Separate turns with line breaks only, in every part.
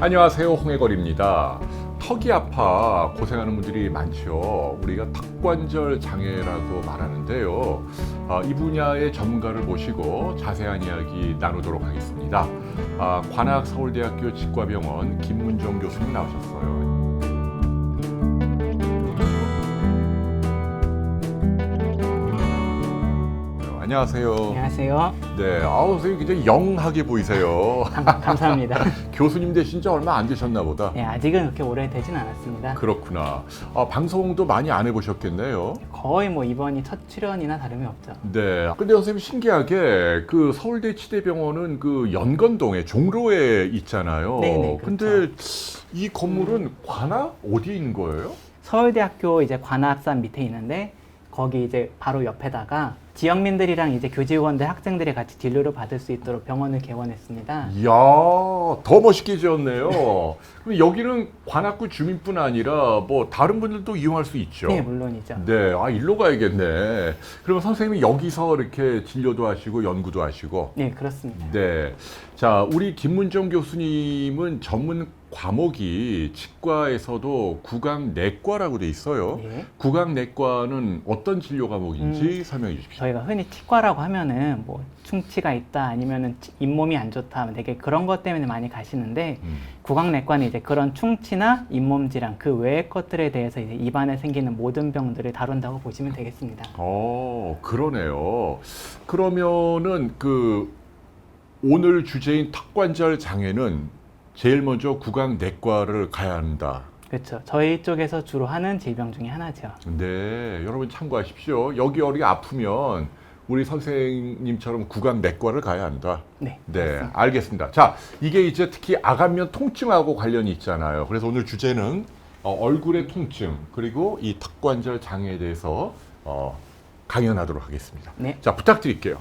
안녕하세요, 홍해걸입니다. 턱이 아파 고생하는 분들이 많죠. 우리가 턱관절 장애라고 말하는데요. 이 분야의 전문가를 모시고 자세한 이야기 나누도록 하겠습니다. 관악서울대학교 치과병원 김문정 교수님 나오셨어요. 안녕하세요.
안녕하세요.
네, 선생님 굉장히 영하게 보이세요.
감사합니다.
교수님 되신 지 얼마 안 되셨나 보다.
네, 아직은 그렇게 오래되진 않았습니다.
그렇구나. 방송도 많이 안 해보셨겠네요.
거의 이번이 첫 출연이나 다름이 없죠.
네. 근데 선생님 신기하게 그 서울대 치대병원은 그 연건동에 종로에 있잖아요.
네네, 그렇죠.
근데 이 건물은 관악 어디에 있는 거예요?
서울대학교 이제 관악산 밑에 있는데 거기 이제 바로 옆에다가 지역민들이랑 이제 교직원들, 학생들이 같이 진료를 받을 수 있도록 병원을 개원했습니다.
이야, 더 멋있게 지었네요. 그럼 여기는 관악구 주민뿐 아니라 뭐 다른 분들도 이용할 수 있죠?
네, 물론이죠.
네, 일로 가야겠네. 그러면 선생님이 여기서 이렇게 진료도 하시고 연구도 하시고.
네, 그렇습니다.
네. 자, 우리 김문정 교수님은 전문 과목이 치과에서도 구강내과라고 돼 있어요.
네.
구강내과는 어떤 진료 과목인지 설명해 주십시오.
저희가 흔히 치과라고 하면은 충치가 있다 아니면은 잇몸이 안 좋다 되게 그런 것 때문에 많이 가시는데 구강내과는 이제 그런 충치나 잇몸 질환 그 외의 것들에 대해서 이제 입안에 생기는 모든 병들을 다룬다고 보시면 되겠습니다.
그러네요. 그러면은 오늘 주제인 턱관절 장애는 제일 먼저 구강내과를 가야 한다.
그렇죠. 저희 쪽에서 주로 하는 질병 중에 하나죠.
네, 여러분 참고하십시오. 여기 아프면 우리 선생님처럼 구강내과를 가야 한다.
네.
네,
맞습니다.
알겠습니다. 자, 이게 이제 특히 아간면 통증하고 관련이 있잖아요. 그래서 오늘 주제는 얼굴의 통증 그리고 이 턱관절 장애에 대해서 강연하도록 하겠습니다.
네.
자, 부탁드릴게요.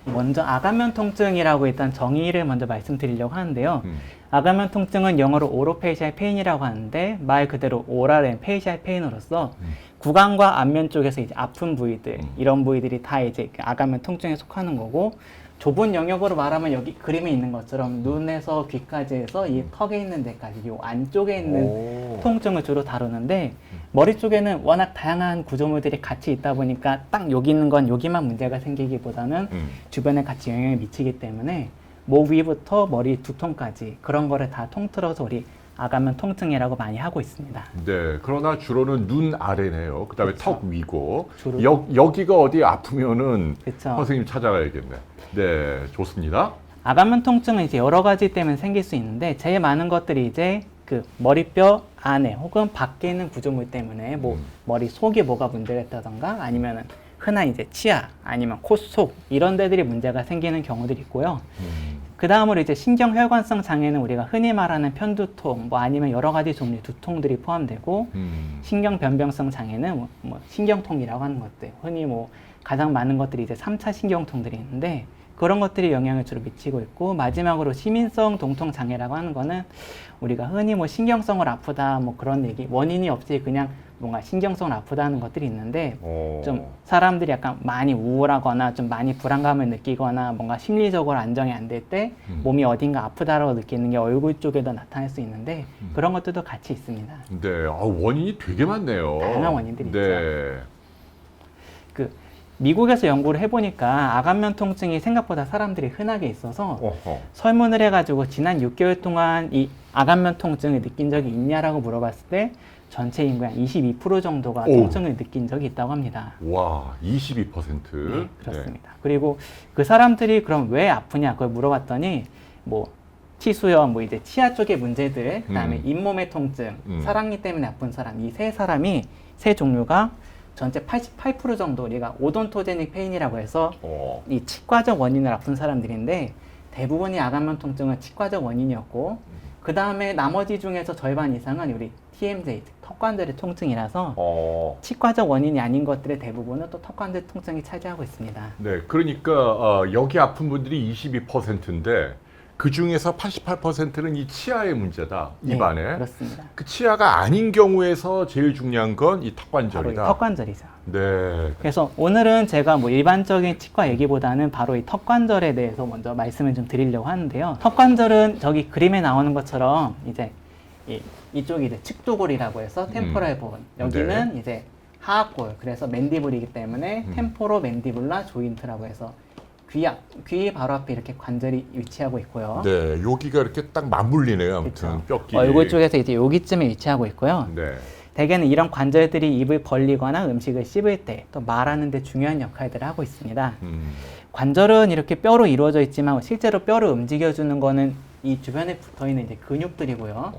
먼저 아간면 통증이라고 일단 정의를 먼저 말씀드리려고 하는데요. 아간면 통증은 영어로 오로페이시알 페인이라고 하는데 말 그대로 오랄 페이시알 페인으로서 구강과 안면 쪽에서 이제 아픈 부위들 이런 부위들이 다 이제 아간면 통증에 속하는 거고 좁은 영역으로 말하면 여기 그림에 있는 것처럼 눈에서 귀까지 해서 이 턱에 있는 데까지 이 안쪽에 있는 통증을 주로 다루는데 머리 쪽에는 워낙 다양한 구조물들이 같이 있다 보니까 딱 여기 있는 건 여기만 문제가 생기기보다는 주변에 같이 영향을 미치기 때문에 목 위부터 머리 두통까지 그런 거를 다 통틀어서 우리 아간면 통증이라고 많이 하고 있습니다.
네, 그러나 주로는 눈 아래네요. 그다음에
그쵸.
턱 위고
주로.
여기가 어디 아프면은
그쵸.
선생님 찾아가야겠네. 네, 좋습니다.
아간면 통증은 이제 여러 가지 때문에 생길 수 있는데 제일 많은 것들이 이제 그 머리뼈 안에 혹은 밖에 있는 구조물 때문에 머리 속에 뭐가 문제가 있다던가 아니면은 흔한 이제 치아 아니면 코 속 이런 데들이 문제가 생기는 경우들이 있고요. 그 다음으로 이제 신경혈관성 장애는 우리가 흔히 말하는 편두통 아니면 여러 가지 종류의 두통들이 포함되고 신경변병성 장애는 신경통이라고 하는 것들 흔히 가장 많은 것들이 이제 3차 신경통들이 있는데 그런 것들이 영향을 주로 미치고 있고 마지막으로 시민성 동통 장애라고 하는 거는 우리가 흔히 신경성을 아프다 그런 얘기 원인이 없이 그냥 뭔가 신경성을 아프다는 것들이 있는데 좀 사람들이 약간 많이 우울하거나 좀 많이 불안감을 느끼거나 뭔가 심리적으로 안정이 안 될 때 몸이 어딘가 아프다라고 느끼는 게 얼굴 쪽에도 나타날 수 있는데 그런 것들도 같이 있습니다.
네, 원인이 되게 많네요.
다양한 원인들이
네.
있죠. 미국에서 연구를 해보니까 아간면 통증이 생각보다 사람들이 흔하게 있어서 설문을 해가지고 지난 6개월 동안 이 아간면 통증을 느낀 적이 있냐라고 물어봤을 때 전체 인구의 한 22% 정도가 통증을 느낀 적이 있다고 합니다.
와, 22%?
네, 그렇습니다. 그리고 그 사람들이 그럼 왜 아프냐 그걸 물어봤더니 치수염, 이제 치아 쪽의 문제들, 그다음에 잇몸의 통증, 사랑니 때문에 아픈 사람 이 세 종류가 전체 88% 정도 우리가 오돈토제닉 페인이라고 해서 이 치과적 원인을 아픈 사람들인데 대부분이 아간면 통증은 치과적 원인이었고 그 다음에 나머지 중에서 절반 이상은 우리 TMJ, 턱관절의 통증이라서 치과적 원인이 아닌 것들의 대부분은 또 턱관절 통증이 차지하고 있습니다.
네, 그러니까 여기 아픈 분들이 22%인데 그 중에서 88%는 이 치아의 문제다.
네,
입안에.
그렇습니다.
그 치아가 아닌 경우에서 제일 중요한 건 이
바로 이
턱관절이다.
턱관절이죠.
네.
그래서 오늘은 제가 뭐 일반적인 치과 얘기보다는 바로 이 턱관절에 대해서 먼저 말씀을 좀 드리려고 하는데요. 턱관절은 저기 그림에 나오는 것처럼 이제 이쪽이 이제 측두골이라고 해서 템포럴 본, 여기는 이제 하악골, 그래서 맨디블이기 때문에 템포로 맨디블라 조인트라고 해서 귀 바로 앞에 이렇게 관절이 위치하고 있고요.
네, 여기가 이렇게 딱 맞물리네요. 아무튼
그쵸.
뼈끼리.
얼굴 쪽에서 이제 여기쯤에 위치하고 있고요.
네.
대개는 이런 관절들이 입을 벌리거나 음식을 씹을 때 또 말하는 데 중요한 역할들을 하고 있습니다. 관절은 이렇게 뼈로 이루어져 있지만 실제로 뼈를 움직여주는 거는 이 주변에 붙어있는 이제 근육들이고요.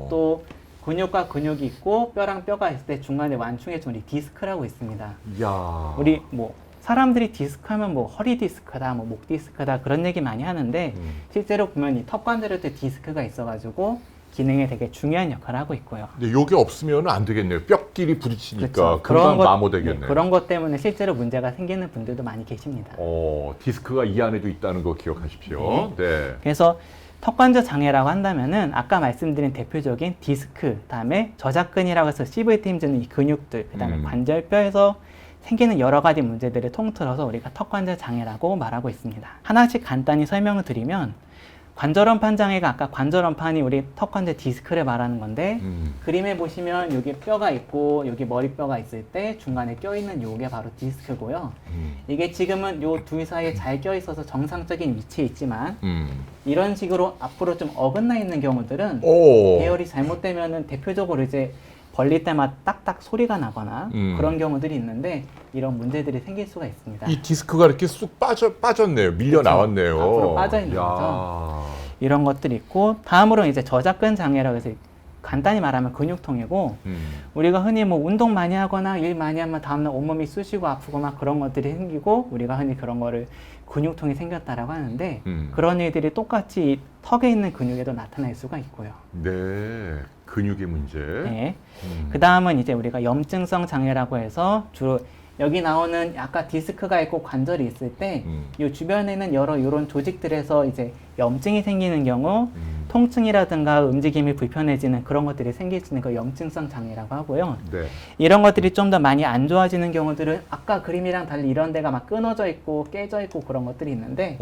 또 근육과 근육이 있고 뼈랑 뼈가 있을 때 중간에 완충해 주는 디스크라고 있습니다.
야.
우리 뭐 사람들이 디스크 하면 뭐 허리 디스크다, 뭐 목 디스크다 그런 얘기 많이 하는데 실제로 보면 이 턱관절에 때 디스크가 있어가지고 기능에 되게 중요한 역할을 하고 있고요.
근데 요게 없으면 안 되겠네요. 뼈끼리 부딪히니까
그렇죠.
금방
것,
마모되겠네요.
네, 그런 것 때문에 실제로 문제가 생기는 분들도 많이 계십니다.
디스크가 이 안에도 있다는 거 기억하십시오. 네.
그래서 턱관절 장애라고 한다면은 아까 말씀드린 대표적인 디스크, 그다음에 저작근이라고 해서 씹을 때 힘주는 이 근육들, 그다음에 관절뼈에서 생기는 여러 가지 문제들을 통틀어서 우리가 턱관절 장애라고 말하고 있습니다. 하나씩 간단히 설명을 드리면 관절원판 장애가 아까 관절원판이 우리 턱관절 디스크를 말하는 건데 그림에 보시면 여기 뼈가 있고 여기 머리뼈가 있을 때 중간에 껴있는 요게 바로 디스크고요. 이게 지금은 요 둘 사이에 잘 껴있어서 정상적인 위치에 있지만 이런 식으로 앞으로 좀 어긋나 있는 경우들은 배열이 잘못되면은 대표적으로 이제 벌릴 때마다 딱딱 소리가 나거나 그런 경우들이 있는데 이런 문제들이 생길 수가 있습니다.
이 디스크가 이렇게 쑥 빠졌네요. 밀려
그렇죠.
나왔네요.
앞으로 빠져 있는 거죠. 이런 것들이 있고 다음으로 이제 저작근 장애라고 해서 간단히 말하면 근육통이고 우리가 흔히 뭐 운동 많이 하거나 일 많이 하면 다음날 온몸이 쑤시고 아프고 막 그런 것들이 생기고 우리가 흔히 그런 거를 근육통이 생겼다라고 하는데 그런 일들이 똑같이 이 턱에 있는 근육에도 나타날 수가 있고요.
네, 근육의 문제.
네. 그 다음은 이제 우리가 염증성 장애라고 해서 주로 여기 나오는 아까 디스크가 있고 관절이 있을 때 이 주변에는 여러 이런 조직들에서 이제 염증이 생기는 경우 통증이라든가 움직임이 불편해지는 그런 것들이 생길 수 있는 그 염증성 장애라고 하고요.
네.
이런 것들이 좀 더 많이 안 좋아지는 경우들은 아까 그림이랑 달리 이런 데가 막 끊어져 있고 깨져 있고 그런 것들이 있는데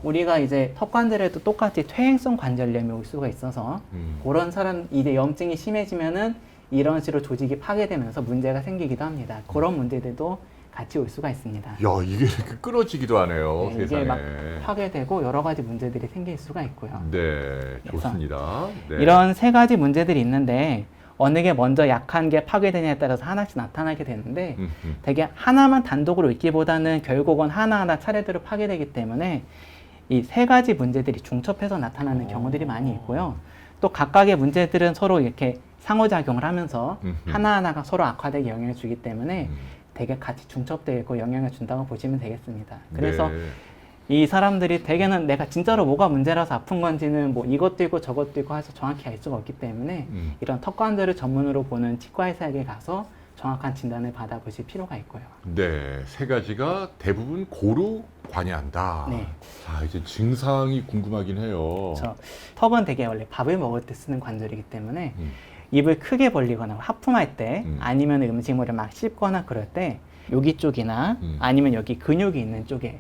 우리가 이제 턱관절에도 똑같이 퇴행성 관절염이 올 수가 있어서 그런 사람 이제 염증이 심해지면은 이런 식으로 조직이 파괴되면서 문제가 생기기도 합니다. 그런 문제들도 같이 올 수가 있습니다.
야, 이게 이렇게 끊어지기도 하네요.
네,
세상에.
이게 막 파괴되고 여러 가지 문제들이 생길 수가 있고요.
네, 좋습니다. 네.
이런 세 가지 문제들이 있는데 어느 게 먼저 약한 게 파괴되냐에 따라서 하나씩 나타나게 되는데 되게 하나만 단독으로 있기보다는 결국은 하나하나 차례대로 파괴되기 때문에 이 세 가지 문제들이 중첩해서 나타나는 경우들이 많이 있고요. 또 각각의 문제들은 서로 이렇게 상호작용을 하면서 하나하나가 서로 악화되게 영향을 주기 때문에 되게 같이 중첩되어 있고 영향을 준다고 보시면 되겠습니다. 그래서
네.
이 사람들이 대개는 내가 진짜로 뭐가 문제라서 아픈 건지는 뭐 이것도 있고 저것도 있고 해서 정확히 알 수가 없기 때문에 이런 턱관절을 전문으로 보는 치과 의사에게 가서 정확한 진단을 받아보실 필요가 있고요.
네, 세 가지가 대부분 고루 관여한다.
네.
자, 이제 증상이 궁금하긴 해요.
턱은 되게 원래 밥을 먹을 때 쓰는 관절이기 때문에 입을 크게 벌리거나 하품할 때 아니면 음식물을 막 씹거나 그럴 때 여기 쪽이나 아니면 여기 근육이 있는 쪽에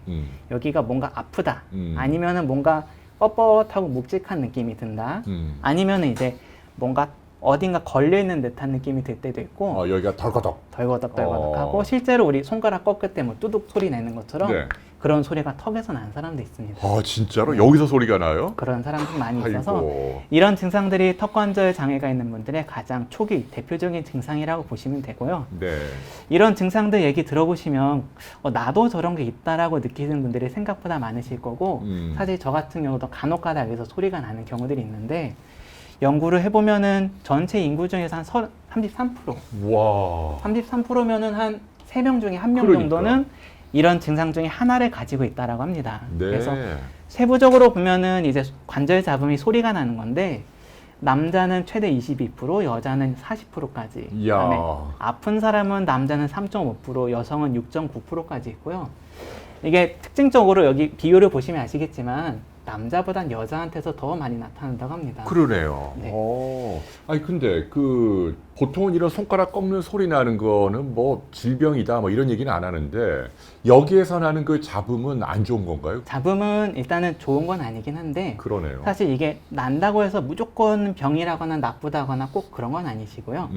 여기가 뭔가 아프다 아니면은 뭔가 뻣뻣하고 묵직한 느낌이 든다 아니면은 이제 뭔가 어딘가 걸려있는 듯한 느낌이 들 때도 있고
여기가 덜거덕
하고 실제로 우리 손가락 꺾을 때 뭐 뚜둑 소리 내는 것처럼
네.
그런 소리가 턱에서 나는 사람도 있습니다.
진짜로? 여기서 소리가 나요?
그런 사람도 많이 있어서
아이고.
이런 증상들이 턱관절 장애가 있는 분들의 가장 초기 대표적인 증상이라고 보시면 되고요.
네.
이런 증상들 얘기 들어보시면 나도 저런 게 있다라고 느끼는 분들이 생각보다 많으실 거고 사실 저 같은 경우도 간혹가다 여기서 소리가 나는 경우들이 있는데 연구를 해보면은 전체 인구 중에서 한 33%,
와.
33%면은 한 3명 중에 1명
그러니까.
정도는 이런 증상 중에 하나를 가지고 있다라고 합니다.
네.
그래서 세부적으로 보면은 이제 관절 잡음이 소리가 나는 건데 남자는 최대 22%, 여자는 40%까지.
이야.
그다음에 아픈 사람은 남자는 3.5%, 여성은 6.9%까지 있고요. 이게 특징적으로 여기 비율을 보시면 아시겠지만 남자보단 여자한테서 더 많이 나타난다고 합니다.
그러네요.
네.
아니 근데 그 보통은 이런 손가락 꺾는 소리 나는 거는 뭐 질병이다 뭐 이런 얘기는 안 하는데 여기에서 나는 그 잡음은 안 좋은 건가요?
잡음은 일단은 좋은 건 아니긴 한데
그러네요.
사실 이게 난다고 해서 무조건 병이라거나 나쁘다거나 꼭 그런 건 아니시고요.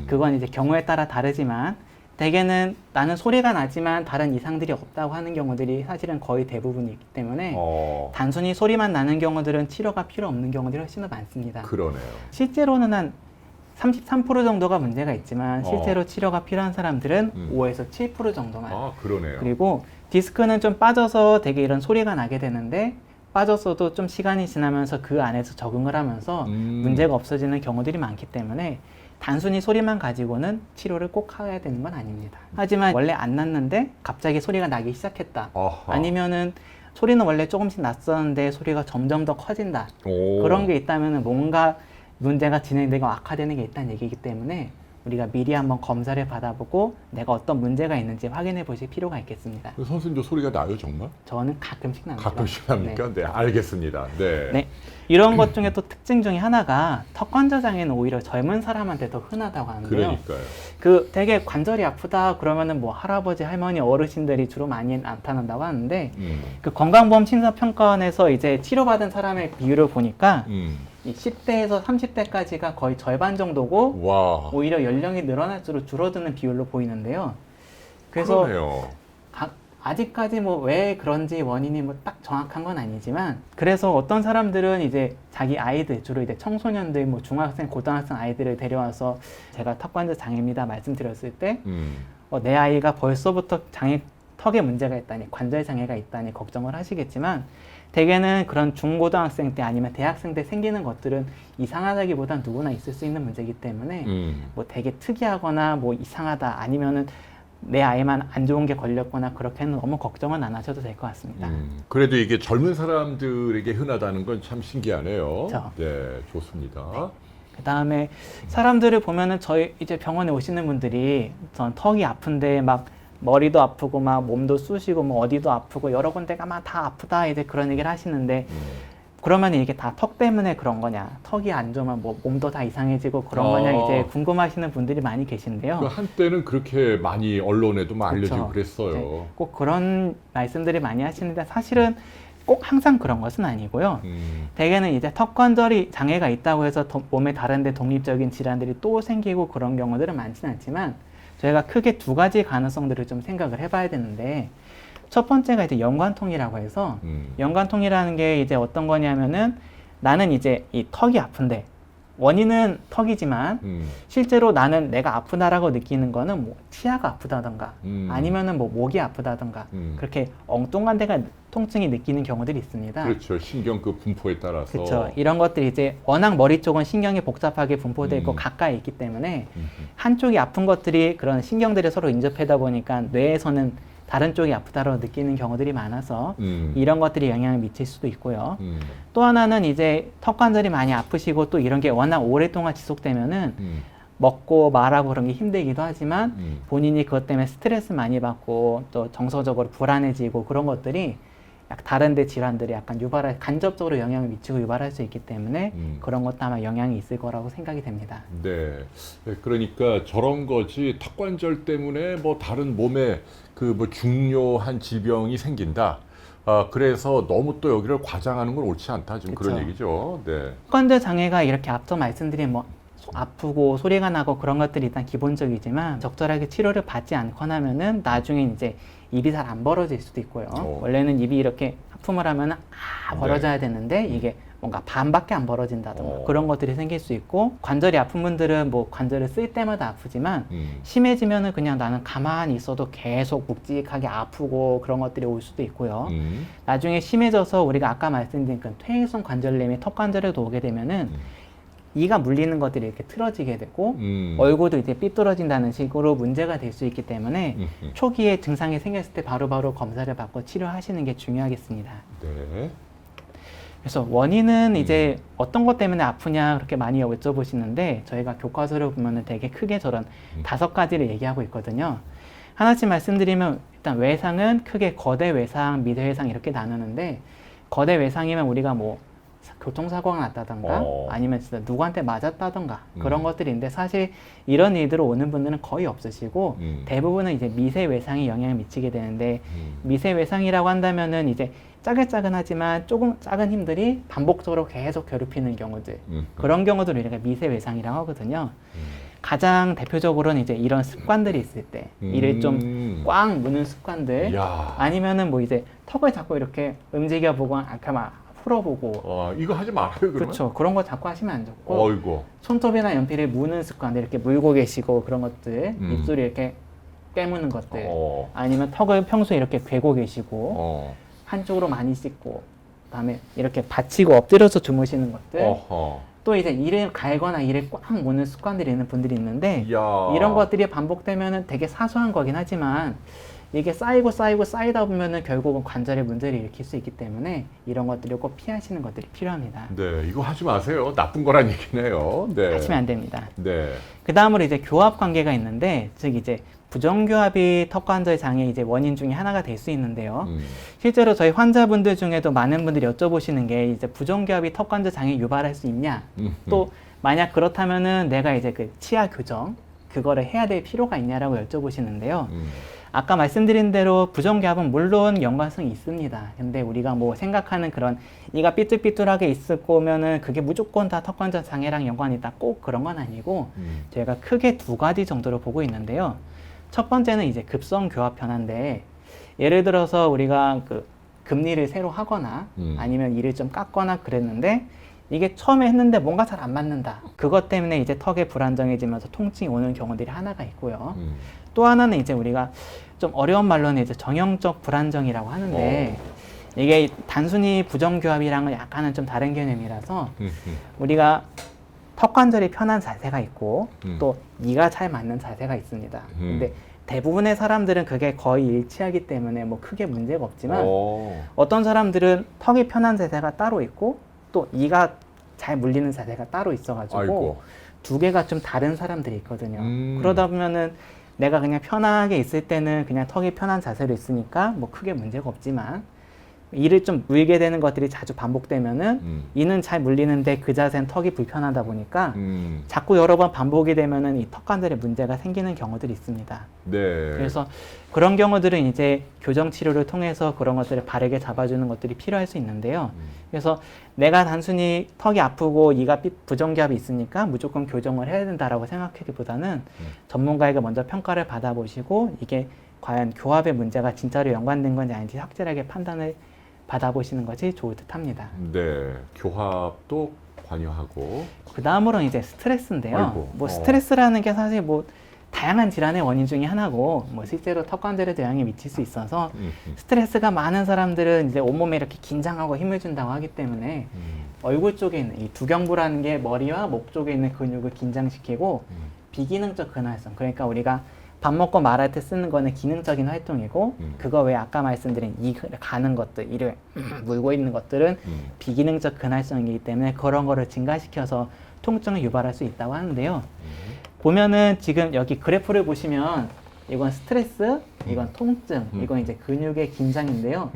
그건 이제 경우에 따라 다르지만 대개는 나는 소리가 나지만 다른 이상들이 없다고 하는 경우들이 사실은 거의 대부분이기 때문에 단순히 소리만 나는 경우들은 치료가 필요 없는 경우들이 훨씬 더 많습니다.
그러네요.
실제로는 한 33% 정도가 문제가 있지만 실제로 치료가 필요한 사람들은 5에서 7% 정도만.
그러네요.
그리고 디스크는 좀 빠져서 되게 이런 소리가 나게 되는데 빠졌어도 좀 시간이 지나면서 그 안에서 적응을 하면서 문제가 없어지는 경우들이 많기 때문에 단순히 소리만 가지고는 치료를 꼭 해야 되는 건 아닙니다. 하지만 원래 안 났는데 갑자기 소리가 나기 시작했다. 아니면은 소리는 원래 조금씩 났었는데 소리가 점점 더 커진다. 그런 게 있다면 뭔가 문제가 진행되고 악화되는 게 있다는 얘기이기 때문에 우리가 미리 한번 검사를 받아보고 내가 어떤 문제가 있는지 확인해 보실 필요가 있겠습니다.
선생님도 소리가 나요 정말?
저는 가끔씩 납니다.
가끔씩 납니까? 네, 알겠습니다. 네.
네. 이런 것 중에 또 특징 중에 하나가 턱관절 장애는 오히려 젊은 사람한테 더 흔하다고 하는데요.
그러니까요.
그 되게 관절이 아프다 그러면은 뭐 할아버지, 할머니, 어르신들이 주로 많이 나타난다고 하는데 그 건강보험 심사평가원에서 이제 치료받은 사람의 비율을 보니까 이 10대에서 30대까지가 거의 절반 정도고
와.
오히려 연령이 늘어날수록 줄어드는 비율로 보이는데요. 그래서
그러네요.
아직까지 뭐 왜 그런지 원인이 뭐 딱 정확한 건 아니지만 그래서 어떤 사람들은 이제 자기 아이들 주로 이제 청소년들 뭐 중학생 고등학생 아이들을 데려와서 제가 턱관절 장애입니다 말씀드렸을 때 내 아이가 벌써부터 턱에 문제가 있다니 관절 장애가 있다니 걱정을 하시겠지만 대개는 그런 중고등학생 때 아니면 대학생 때 생기는 것들은 이상하다기보단 누구나 있을 수 있는 문제이기 때문에 뭐 되게 특이하거나 뭐 이상하다 아니면은 내 아이만 안 좋은 게 걸렸거나 그렇게는 너무 걱정은 안 하셔도 될 것 같습니다.
그래도 이게 젊은 사람들에게 흔하다는 건 참 신기하네요.
그렇죠.
네, 좋습니다.
네. 그 다음에 사람들을 보면은 저희 이제 병원에 오시는 분들이 전 턱이 아픈데 막 머리도 아프고 막 몸도 쑤시고 뭐 어디도 아프고 여러 군데가 막 다 아프다 이제 그런 얘기를 하시는데 그러면 이게 다 턱 때문에 그런 거냐, 턱이 안 좋으면 뭐 몸도 다 이상해지고 그런 거냐 이제 궁금하시는 분들이 많이 계신데요.
한때는 그렇게 많이 언론에도 막 알려지고
그렇죠.
그랬어요.
네, 꼭 그런 말씀들이 많이 하시는데 사실은 꼭 항상 그런 것은 아니고요. 대개는 이제 턱관절이 장애가 있다고 해서 몸에 다른데 독립적인 질환들이 또 생기고 그런 경우들은 많지는 않지만 저희가 크게 두 가지 가능성들을 좀 생각을 해봐야 되는데 첫 번째가 이제 연관통이라고 해서 연관통이라는 게 이제 어떤 거냐면은 나는 이제 이 턱이 아픈데 원인은 턱이지만 실제로 나는 내가 아프다라고 느끼는 거는 뭐 치아가 아프다던가 아니면은 뭐 목이 아프다던가 그렇게 엉뚱한 데가 통증이 느끼는 경우들이 있습니다.
그렇죠. 신경 그 분포에 따라서.
그렇죠. 이런 것들이 이제 워낙 머리 쪽은 신경이 복잡하게 분포되어 있고 가까이 있기 때문에 한쪽이 아픈 것들이 그런 신경들이 서로 인접하다 보니까 뇌에서는 다른 쪽이 아프다고 느끼는 경우들이 많아서 이런 것들이 영향을 미칠 수도 있고요. 또 하나는 이제 턱관절이 많이 아프시고 또 이런 게 워낙 오랫동안 지속되면은 먹고 말하고 그런 게 힘들기도 하지만 본인이 그것 때문에 스트레스 많이 받고 또 정서적으로 불안해지고 그런 것들이 다른 데 질환들이 약간 간접적으로 영향을 미치고 유발할 수 있기 때문에 그런 것도 아마 영향이 있을 거라고 생각이 됩니다.
네. 그러니까 저런 거지 턱관절 때문에 뭐 다른 몸에 그 뭐 중요한 질병이 생긴다. 그래서 너무 또 여기를 과장하는 건 옳지 않다. 지금
그쵸.
그런 얘기죠. 네.
턱관절 장애가 이렇게 앞서 말씀드린 뭐 아프고 소리가 나고 그런 것들이 일단 기본적이지만 적절하게 치료를 받지 않거나 하면은 나중에 이제 입이 잘 안 벌어질 수도 있고요. 원래는 입이 이렇게 하품을 하면 벌어져야 되는데 이게 뭔가 반밖에 안 벌어진다던가 그런 것들이 생길 수 있고 관절이 아픈 분들은 뭐 관절을 쓸 때마다 아프지만 심해지면은 그냥 나는 가만히 있어도 계속 묵직하게 아프고 그런 것들이 올 수도 있고요. 나중에 심해져서 우리가 아까 말씀드린 그 퇴행성 관절염이 턱관절에도 오게 되면은 이가 물리는 것들이 이렇게 틀어지게 되고 얼굴도 이제 삐뚤어진다는 식으로 문제가 될 수 있기 때문에 초기에 증상이 생겼을 때 바로바로 검사를 받고 치료하시는 게 중요하겠습니다.
네.
그래서 원인은 이제 어떤 것 때문에 아프냐 그렇게 많이 여쭤보시는데 저희가 교과서를 보면은 되게 크게 저런 5가지를 얘기하고 있거든요. 하나씩 말씀드리면 일단 외상은 크게 거대 외상, 미대 외상 이렇게 나누는데 거대 외상이면 우리가 뭐 교통사고가 났다던가 아니면 진짜 누구한테 맞았다던가 그런 것들인데 사실 이런 일들로 오는 분들은 거의 없으시고 대부분은 이제 미세 외상이 영향을 미치게 되는데 미세 외상이라고 한다면은 이제 짜글짜글하지만 조금 작은 힘들이 반복적으로 계속 괴롭히는 경우들 그런 경우들을 우리가 미세 외상이라고 하거든요. 가장 대표적으로는 이제 이런 습관들이 있을 때 이를 좀 꽉 무는 습관들 아니면은 뭐 이제 턱을 자꾸 이렇게 움직여보고 아까 막 풀어보고
이거 하지 말아요 그러면?
그렇죠. 그런 거 자꾸 하시면 안 좋고
어이구.
손톱이나 연필을 무는 습관들 이렇게 물고 계시고 그런 것들 입술이 이렇게 깨무는 것들 아니면 턱을 평소에 이렇게 괴고 계시고 한쪽으로 많이 씻고 그다음에 이렇게 받치고 엎드려서 주무시는 것들 또 이제 이를 갈거나 이를 꽉 무는 습관들이 있는 분들이 있는데 이런 것들이 반복되면은 되게 사소한 거긴 하지만 이게 쌓이다 보면은 결국은 관절에 문제를 일으킬 수 있기 때문에 이런 것들을 꼭 피하시는 것들이 필요합니다.
네, 이거 하지 마세요. 나쁜 거란 얘기네요. 네.
하시면 안 됩니다.
네.
그 다음으로 이제 교합 관계가 있는데, 즉 이제 부정교합이 턱관절 장애 이제 원인 중에 하나가 될 수 있는데요. 실제로 저희 환자분들 중에도 많은 분들이 여쭤보시는 게 이제 부정교합이 턱관절 장애 유발할 수 있냐? 또 만약 그렇다면은 내가 이제 그 치아 교정 그거를 해야 될 필요가 있냐라고 여쭤보시는데요. 아까 말씀드린 대로 부정교합은 물론 연관성이 있습니다. 근데 우리가 뭐 생각하는 그런 이가 삐뚤삐뚤하게 있을 거면은 그게 무조건 다 턱관절 장애랑 연관이 있다. 꼭 그런 건 아니고 저희가 크게 두 가지 정도로 보고 있는데요. 첫 번째는 이제 급성 교합 변화인데 예를 들어서 우리가 그 금리를 새로 하거나 아니면 이를 좀 깎거나 그랬는데 이게 처음에 했는데 뭔가 잘 안 맞는다. 그것 때문에 이제 턱이 불안정해지면서 통증이 오는 경우들이 하나가 있고요. 또 하나는 이제 우리가 좀 어려운 말로는 이제 정형적 불안정이라고 하는데 이게 단순히 부정교합이랑은 약간은 좀 다른 개념이라서 우리가 턱관절이 편한 자세가 있고 또 이가 잘 맞는 자세가 있습니다. 근데 대부분의 사람들은 그게 거의 일치하기 때문에 뭐 크게 문제가 없지만 어떤 사람들은 턱이 편한 자세가 따로 있고 또 이가 잘 물리는 자세가 따로 있어가지고 두 개가 좀 다른 사람들이 있거든요. 그러다 보면은 내가 그냥 편하게 있을 때는 그냥 턱이 편한 자세로 있으니까 뭐 크게 문제가 없지만 이를 좀 물게 되는 것들이 자주 반복되면은 이는 잘 물리는데 그 자세는 턱이 불편하다 보니까 자꾸 여러 번 반복이 되면은 이 턱관절에 문제가 생기는 경우들이 있습니다.
네.
그래서 그런 경우들은 이제 교정 치료를 통해서 그런 것들을 바르게 잡아주는 것들이 필요할 수 있는데요. 그래서 내가 단순히 턱이 아프고 이가 부정교합이 있으니까 무조건 교정을 해야 된다라고 생각하기보다는 전문가에게 먼저 평가를 받아보시고 이게 과연 교합의 문제가 진짜로 연관된 건지 아닌지 확실하게 판단을 받아보시는 것이 좋을 듯 합니다.
네. 교합도 관여하고.
그 다음으로는 이제 스트레스인데요.
아이고,
뭐 스트레스라는 게 사실 뭐 다양한 질환의 원인 중에 하나고 뭐 실제로 턱관절에도 영향이 미칠 수 있어서 스트레스가 많은 사람들은 이제 온몸에 이렇게 긴장하고 힘을 준다고 하기 때문에 얼굴 쪽에 있는 이 두경부라는 게 머리와 목 쪽에 있는 근육을 긴장시키고 비기능적 근활성, 그러니까 우리가 밥 먹고 말할 때 쓰는 거는 기능적인 활동이고 그거 외에 아까 말씀드린 이 가는 것들, 이를 물고 있는 것들은 비기능적 근활성이기 때문에 그런 거를 증가시켜서 통증을 유발할 수 있다고 하는데요. 보면은 지금 여기 그래프를 보시면 이건 스트레스, 이건 통증, 이건 이제 근육의 긴장인데요.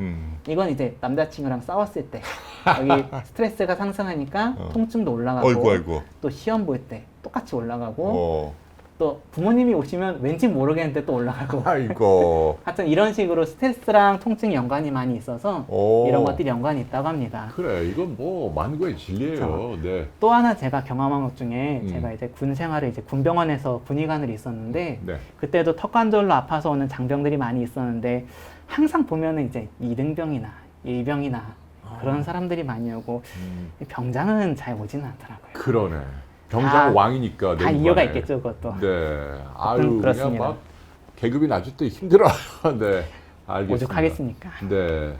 이건 이제 남자친구랑 싸웠을 때 여기 스트레스가 상승하니까 통증도 올라가고 또 시험 볼 때 똑같이 올라가고 또 부모님이 오시면 왠지 모르겠는데 또 올라가고
아이고.
하여튼 이런 식으로 스트레스랑 통증이 연관이 많이 있어서 이런 것들이 연관이 있다고 합니다.
그래, 이건 뭐 만고의 진리예요. 네.
또 하나 제가 경험한 것 중에 제가 이제 군 생활을 이제 군병원에서 군의관으로 있었는데
네.
그때도 턱관절로 아파서 오는 장병들이 많이 있었는데 항상 보면은 이제 2등병이나 1병이나 그런 사람들이 많이 오고 병장은 잘 오지는 않더라고요.
그러네. 병장 왕이니까.
다 이유가 있겠죠, 그것도.
네. 아유,
그렇습니다.
그냥 막 계급이 낮을 때 힘들어요. 네. 알겠습니다.
오죽하겠습니까?
네.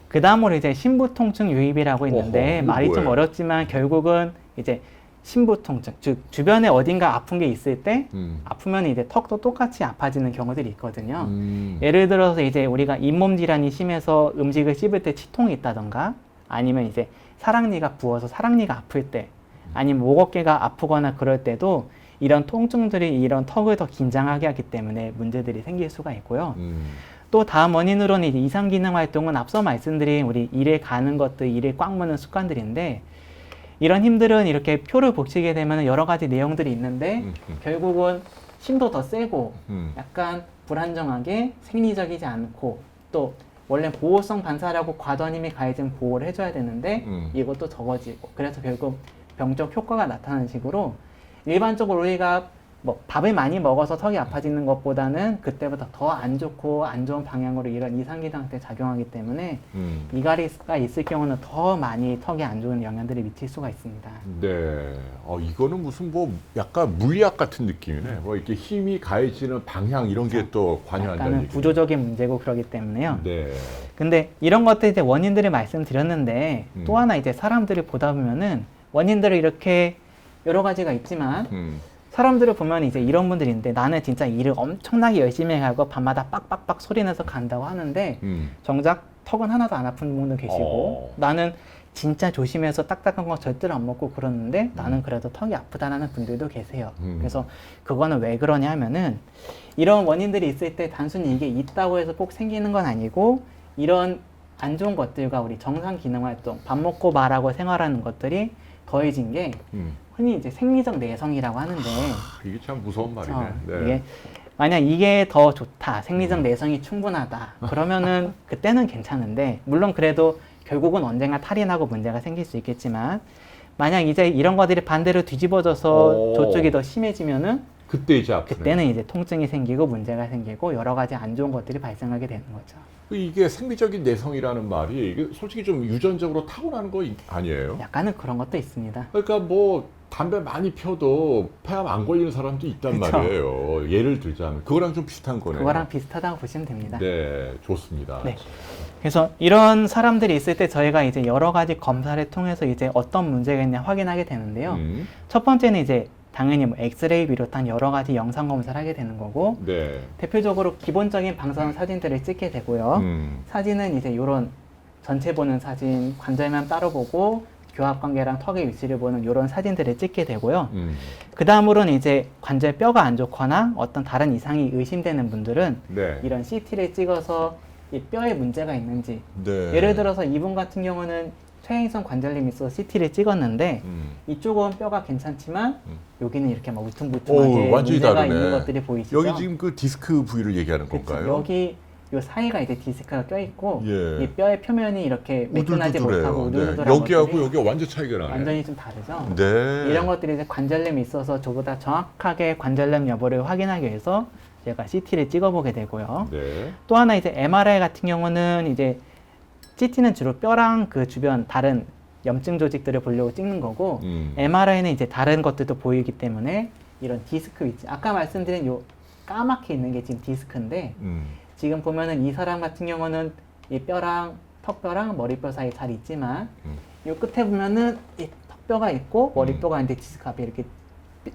그 다음으로 이제 신부통증 유입이라고 있는데
어허,
말이 좀
뭐예요?
어렵지만 결국은 이제 신부통증, 즉 주변에 어딘가 아픈 게 있을 때 아프면 이제 턱도 똑같이 아파지는 경우들이 있거든요. 예를 들어서 이제 우리가 잇몸 질환이 심해서 음식을 씹을 때 치통이 있다던가 아니면 이제 사랑니가 부어서 사랑니가 아플 때 아니면 목 어깨가 아프거나 그럴 때도 이런 통증들이 이런 턱을 더 긴장하게 하기 때문에 문제들이 생길 수가 있고요. 또 다음 원인으로는 이제 이상 기능 활동은 앞서 말씀드린 우리 일에 가는 것들, 일에 꽉 무는 습관들인데 이런 힘들은 이렇게 표를 붙이게 되면 여러 가지 내용들이 있는데 결국은 힘도 더 세고 약간 불안정하게 생리적이지 않고 또 원래 보호성 반사라고 과도한 힘이 가해지면 보호를 해줘야 되는데 이것도 적어지고 그래서 결국 병적 효과가 나타나는 식으로 일반적으로 우리가 뭐 밥을 많이 먹어서 턱이 아파지는 것보다는 그때보다 더 안 좋고 안 좋은 방향으로 이런 이상기상한테 작용하기 때문에 이가리가 있을 경우는 더 많이 턱에 안 좋은 영향들이 미칠 수가 있습니다.
네. 이거는 무슨 뭐 약간 물리학 같은 느낌이네. 뭐 이렇게 힘이 가해지는 방향 이런 게 또 관여한다는
약간은
얘기.
구조적인 문제고 그러기 때문에요.
네.
근데 이런 것들 이제 원인들을 말씀드렸는데 또 하나 이제 사람들을 보다 보면은 원인들을 이렇게 여러 가지가 있지만 사람들을 보면 이제 이런 분들인데 나는 진짜 일을 엄청나게 열심히 해가고 밤마다 빡빡빡 소리내서 간다고 하는데 정작 턱은 하나도 안 아픈 분도 계시고 나는 진짜 조심해서 딱딱한 거 절대로 안 먹고 그러는데 나는 그래도 턱이 아프다는 분들도 계세요. 그래서 그거는 왜 그러냐 하면은 이런 원인들이 있을 때 단순히 이게 있다고 해서 꼭 생기는 건 아니고 이런 안 좋은 것들과 우리 정상 기능 활동, 밥 먹고 말하고 생활하는 것들이 더해진 게 흔히 이제 생리적 내성이라고 하는데
이게 참 무서운 말이네. 네.
이게 만약 이게 더 좋다, 생리적 내성이 충분하다 그러면은 그때는 괜찮은데 물론 그래도 결국은 언젠가 탈이 나고 문제가 생길 수 있겠지만 만약 이제 이런 것들이 반대로 뒤집어져서 저쪽이 더 심해지면은
그때 이제 아프네.
그때는 이제 통증이 생기고 문제가 생기고 여러 가지 안 좋은 것들이 발생하게 되는 거죠.
이게 생리적인 내성이라는 말이 이게 솔직히 좀 유전적으로 타고나는 거 아니에요?
약간은 그런 것도 있습니다.
그러니까 뭐 담배 많이 펴도 폐암 안 걸리는 사람도 있단
그쵸.
말이에요. 예를 들자면 그거랑 좀 비슷한 거네요.
그거랑 비슷하다고 보시면 됩니다.
네, 좋습니다.
네. 그래서 이런 사람들이 있을 때 저희가 이제 여러 가지 검사를 통해서 이제 어떤 문제가 있냐 확인하게 되는데요. 첫 번째는 이제 당연히 뭐 엑스레이 비롯한 여러 가지 영상 검사를 하게 되는 거고
네.
대표적으로 기본적인 방사선 사진들을 찍게 되고요. 사진은 이제 이런 전체 보는 사진, 관절만 따로 보고 교합관계랑 턱의 위치를 보는 이런 사진들을 찍게 되고요. 그 다음으로는 이제 관절 뼈가 안 좋거나 어떤 다른 이상이 의심되는 분들은
네.
이런 CT를 찍어서 이 뼈에 문제가 있는지
네.
예를 들어서 이분 같은 경우는 퇴행성 관절염이 있어서 CT를 찍었는데 이쪽은 뼈가 괜찮지만 여기는 이렇게 막 울퉁불퉁하게
완전히
문제가
다르네.
있는 것들이 보이시죠?
여기 지금 그 디스크 부위를 얘기하는
그쵸.
건가요?
여기 요 사이가 이제 디스크가 껴있고
예.
이 뼈의 표면이 이렇게 매끈하지 못하고
우둘두둘해요. 네.
우둘두둘한
여기하고
것들이
여기가 완전 차이가 나네.
완전히 좀 다르죠?
네.
이런 것들이 이제 관절염이 있어서 저보다 정확하게 관절염 여부를 확인하기 위해서 제가 CT를 찍어보게 되고요.
네.
또 하나 이제 MRI 같은 경우는 이제 CT는 주로 뼈랑 그 주변 다른 염증 조직들을 보려고 찍는 거고 MRI는 이제 다른 것들도 보이기 때문에 이런 디스크 위치 아까 말씀드린 요 까맣게 있는 게 지금 디스크인데 지금 보면은 이 사람 같은 경우는 이 뼈랑 턱뼈랑 머리뼈 사이 잘 있지만 요 끝에 보면은 이 턱뼈가 있고 머리뼈가 있는데 디스크 앞에 이렇게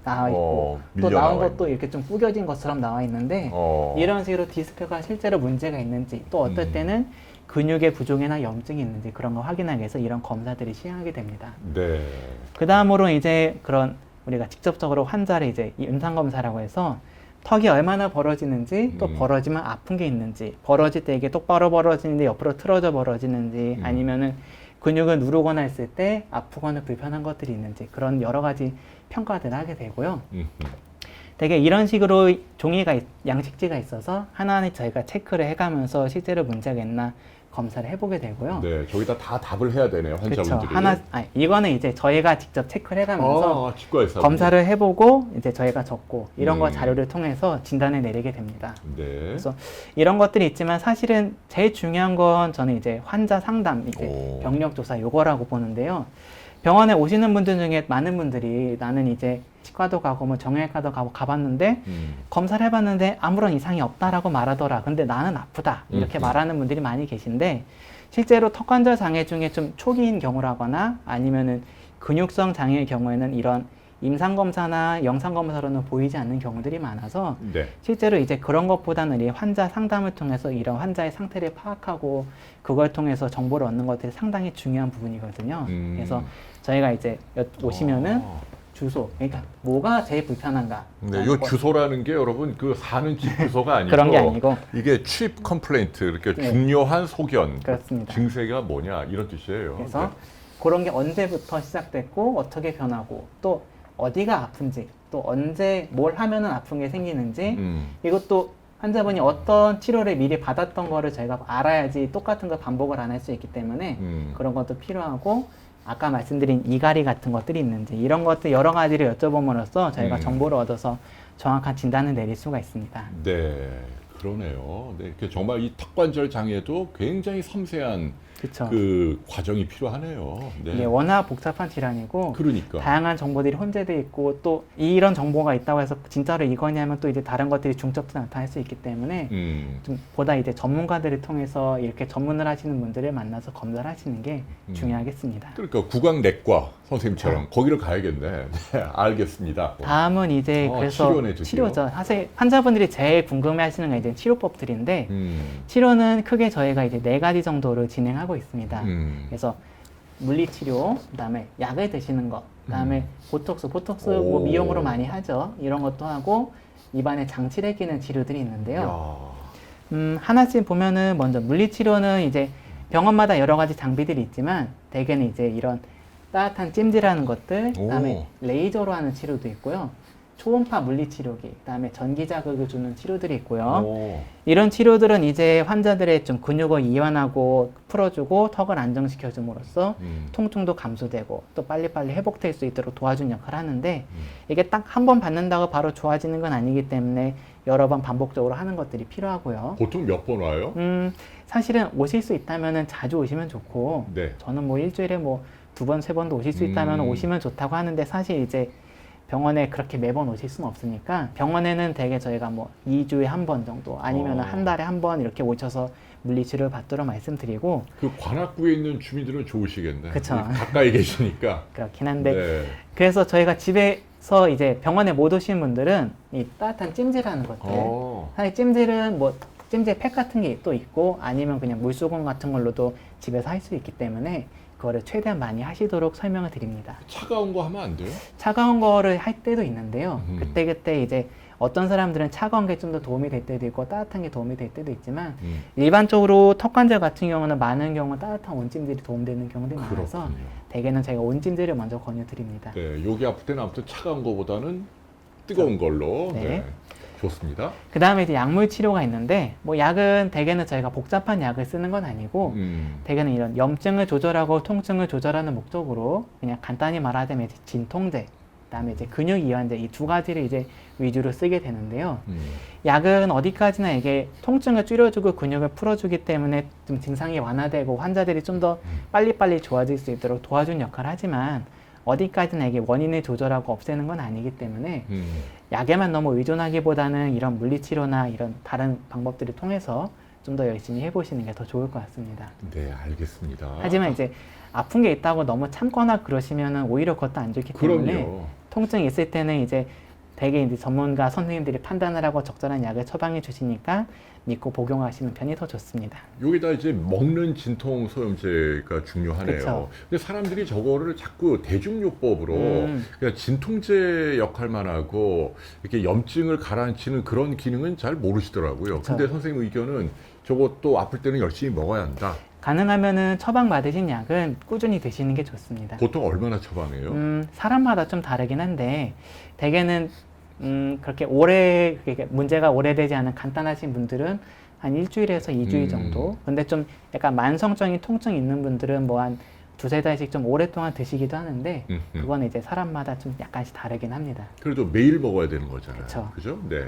나와 있고 또
밀려
나온
나와
것도 이렇게 좀 구겨진 것처럼 나와 있는데 이런 식으로 디스크가 실제로 문제가 있는지 또 어떨 때는 근육의 부종이나 염증이 있는지 그런 거 확인하기 위해서 이런 검사들이 시행하게 됩니다.
네.
그 다음으로 이제 그런 우리가 직접적으로 환자를 이제 이 임상검사라고 해서 턱이 얼마나 벌어지는지 또 벌어지면 아픈 게 있는지 벌어질 때 이게 똑바로 벌어지는데 옆으로 틀어져 벌어지는지 아니면은 근육을 누르거나 했을 때 아프거나 불편한 것들이 있는지 그런 여러 가지 평가들을 하게 되고요. 되게 이런 식으로 종이가 양식지가 있어서 하나하나 저희가 체크를 해가면서 실제로 문제가 있나 검사를 해보게 되고요.
네, 저기다 다 답을 해야 되네요, 환자분들이.
그렇죠. 이거는 이제 저희가 직접 체크를 해가면서
치과의사
검사를 해보고 이제 저희가 적고 이런 거
음.
자료를 통해서 진단을 내리게 됩니다.
네.
그래서 이런 것들이 있지만 사실은 제일 중요한 건 저는 이제 환자 상담, 이제 병력 조사 요거라고 보는데요. 병원에 오시는 분들 중에 많은 분들이 나는 이제 치과도 가고 뭐 정형외과도 가고 가봤는데 검사를 해봤는데 아무런 이상이 없다라고 말하더라. 근데 나는 아프다. 이렇게 말하는 분들이 많이 계신데 실제로 턱관절 장애 중에 좀 초기인 경우라거나 아니면은 근육성 장애의 경우에는 이런 임상검사나 영상검사로는 보이지 않는 경우들이 많아서
네.
실제로 이제 그런 것보다는 이 환자 상담을 통해서 이런 환자의 상태를 파악하고 그걸 통해서 정보를 얻는 것들이 상당히 중요한 부분이거든요. 그래서 저희가 이제 오시면은 주소. 그러니까 뭐가 제일 불편한가?
네, 요 주소라는 게 여러분 그 사는 집 주소가 아니고
그런 게 아니고
이게 취입 컴플레인트 이렇게
네.
중요한 소견
그렇습니다.
증세가 뭐냐 이런 뜻이에요.
그래서
네.
그런 게 언제부터 시작됐고 어떻게 변하고 또 어디가 아픈지 또 언제 뭘 하면은 아픈 게 생기는지 이것도 환자분이 어떤 치료를 미리 받았던 거를 저희가 알아야지 똑같은 걸 반복을 안 할 수 있기 때문에 그런 것도 필요하고 아까 말씀드린 이갈이 같은 것들이 있는지 이런 것들 여러 가지를 여쭤봄으로써 저희가 정보를 얻어서 정확한 진단을 내릴 수가 있습니다.
네, 그러네요. 네, 이렇게 정말 이 턱관절 장애도 굉장히 섬세한
그렇죠.
그 과정이 필요하네요. 네.
이게 워낙 복잡한 질환이고
그러니까.
다양한 정보들이 혼재되어 있고 또 이런 정보가 있다고 해서 진짜로 이거냐면 또 이제 다른 것들이 중첩도 나타날 수 있기 때문에 좀 보다 이제 전문가들을 통해서 이렇게 전문을 하시는 분들을 만나서 검사를 하시는 게 중요하겠습니다.
그러니까 구강내과 선생님처럼 거기를 가야겠네. 네, 알겠습니다.
다음은 이제 그래서
치료네, 드디어.
치료죠. 사실 환자분들이 제일 궁금해하시는 건 이제 치료법들인데 치료는 크게 저희가 이제 4가지 정도를 진행하고 있습니다. 그래서 물리치료, 그다음에 약을 드시는 것, 그다음에 보톡스 뭐 미용으로 많이 하죠. 이런 것도 하고 입안에 장치를 끼는 치료들이 있는데요. 하나씩 보면은 먼저 물리치료는 이제 병원마다 여러 가지 장비들이 있지만 대개는 이제 이런 따뜻한 찜질하는 것들, 그다음에 레이저로 하는 치료도 있고요. 초음파 물리치료기, 그다음에 전기 자극을 주는 치료들이 있고요. 이런 치료들은 이제 환자들의 좀 근육을 이완하고 풀어주고 턱을 안정시켜 줌으로써 통증도 감소되고 또 빨리빨리 회복될 수 있도록 도와주는 역할을 하는데 이게 딱 한 번 받는다고 바로 좋아지는 건 아니기 때문에 여러 번 반복적으로 하는 것들이 필요하고요.
보통 몇 번 와요?
사실은 오실 수 있다면 자주 오시면 좋고
네.
저는 뭐 일주일에 뭐 2번, 3번도 오실 수 있다면 오시면 좋다고 하는데 사실 이제 병원에 그렇게 매번 오실 수는 없으니까 병원에는 대개 저희가 뭐 2주에 한 번 정도 아니면 한 달에 한 번 이렇게 오셔서 물리치료를 받도록 말씀드리고
그 관악구에 있는 주민들은 좋으시겠네.
그쵸.
가까이 계시니까.
그렇긴 한데
네.
그래서 저희가 집에서 이제 병원에 못 오신 분들은 이 따뜻한 찜질하는 것들 사실 찜질은 뭐 찜질 팩 같은 게 또 있고 아니면 그냥 물수건 같은 걸로도 집에서 할 수 있기 때문에 그거를 최대한 많이 하시도록 설명을 드립니다.
차가운 거 하면 안 돼요?
차가운 거를 할 때도 있는데요. 그때 이제 어떤 사람들은 차가운 게 좀 더 도움이 될 때도 있고 따뜻한 게 도움이 될 때도 있지만 일반적으로 턱관절 같은 경우는 많은 경우 따뜻한 온찜질이 도움되는 경우들이 많아서
그렇군요.
대개는 저희가 온찜질을 먼저 권유드립니다.
네, 여기 아플 때는 아무튼 차가운 거보다는 뜨거운 걸로.
네.
네. 좋습니다.
그 다음에 이제 약물 치료가 있는데 뭐 약은 대개는 저희가 복잡한 약을 쓰는 건 아니고 대개는 이런 염증을 조절하고 통증을 조절하는 목적으로 그냥 간단히 말하자면 이제 진통제, 그다음에 이제 근육 이완제 이 2가지를 이제 위주로 쓰게 되는데요. 약은 어디까지나 이게 통증을 줄여주고 근육을 풀어주기 때문에 좀 증상이 완화되고 환자들이 좀 더 빨리빨리 좋아질 수 있도록 도와주는 역할을 하지만 어디까지나 이게 원인을 조절하고 없애는 건 아니기 때문에 약에만 너무 의존하기보다는 이런 물리치료나 이런 다른 방법들을 통해서 좀 더 열심히 해보시는 게 더 좋을 것 같습니다.
네, 알겠습니다.
하지만 이제 아픈 게 있다고 너무 참거나 그러시면은 오히려 그것도 안 좋기 때문에
그럼요.
통증이 있을 때는 이제 대개 이제 전문가 선생님들이 판단을 하고 적절한 약을 처방해 주시니까 믿고 복용하시는 편이 더 좋습니다.
여기다 이제 먹는 진통 소염제가 중요하네요.
그쵸.
근데 사람들이 저거를 자꾸 대중요법으로 그냥 진통제 역할만 하고 이렇게 염증을 가라앉히는 그런 기능은 잘 모르시더라고요.
그쵸.
근데 선생님 의견은 저것도 아플 때는 열심히 먹어야 한다.
가능하면은 처방 받으신 약은 꾸준히 드시는 게 좋습니다.
보통 얼마나 처방해요?
사람마다 좀 다르긴 한데 대개는 그렇게 그게 문제가 오래되지 않은 간단하신 분들은 한 일주일에서 2주일 정도. 근데 좀 약간 만성적인 통증이 있는 분들은 뭐 한 2-3달씩 좀 오랫동안 드시기도 하는데 그건 이제 사람마다 좀 약간씩 다르긴 합니다.
그래도 매일 먹어야 되는 거잖아요.
그쵸.
그죠? 네.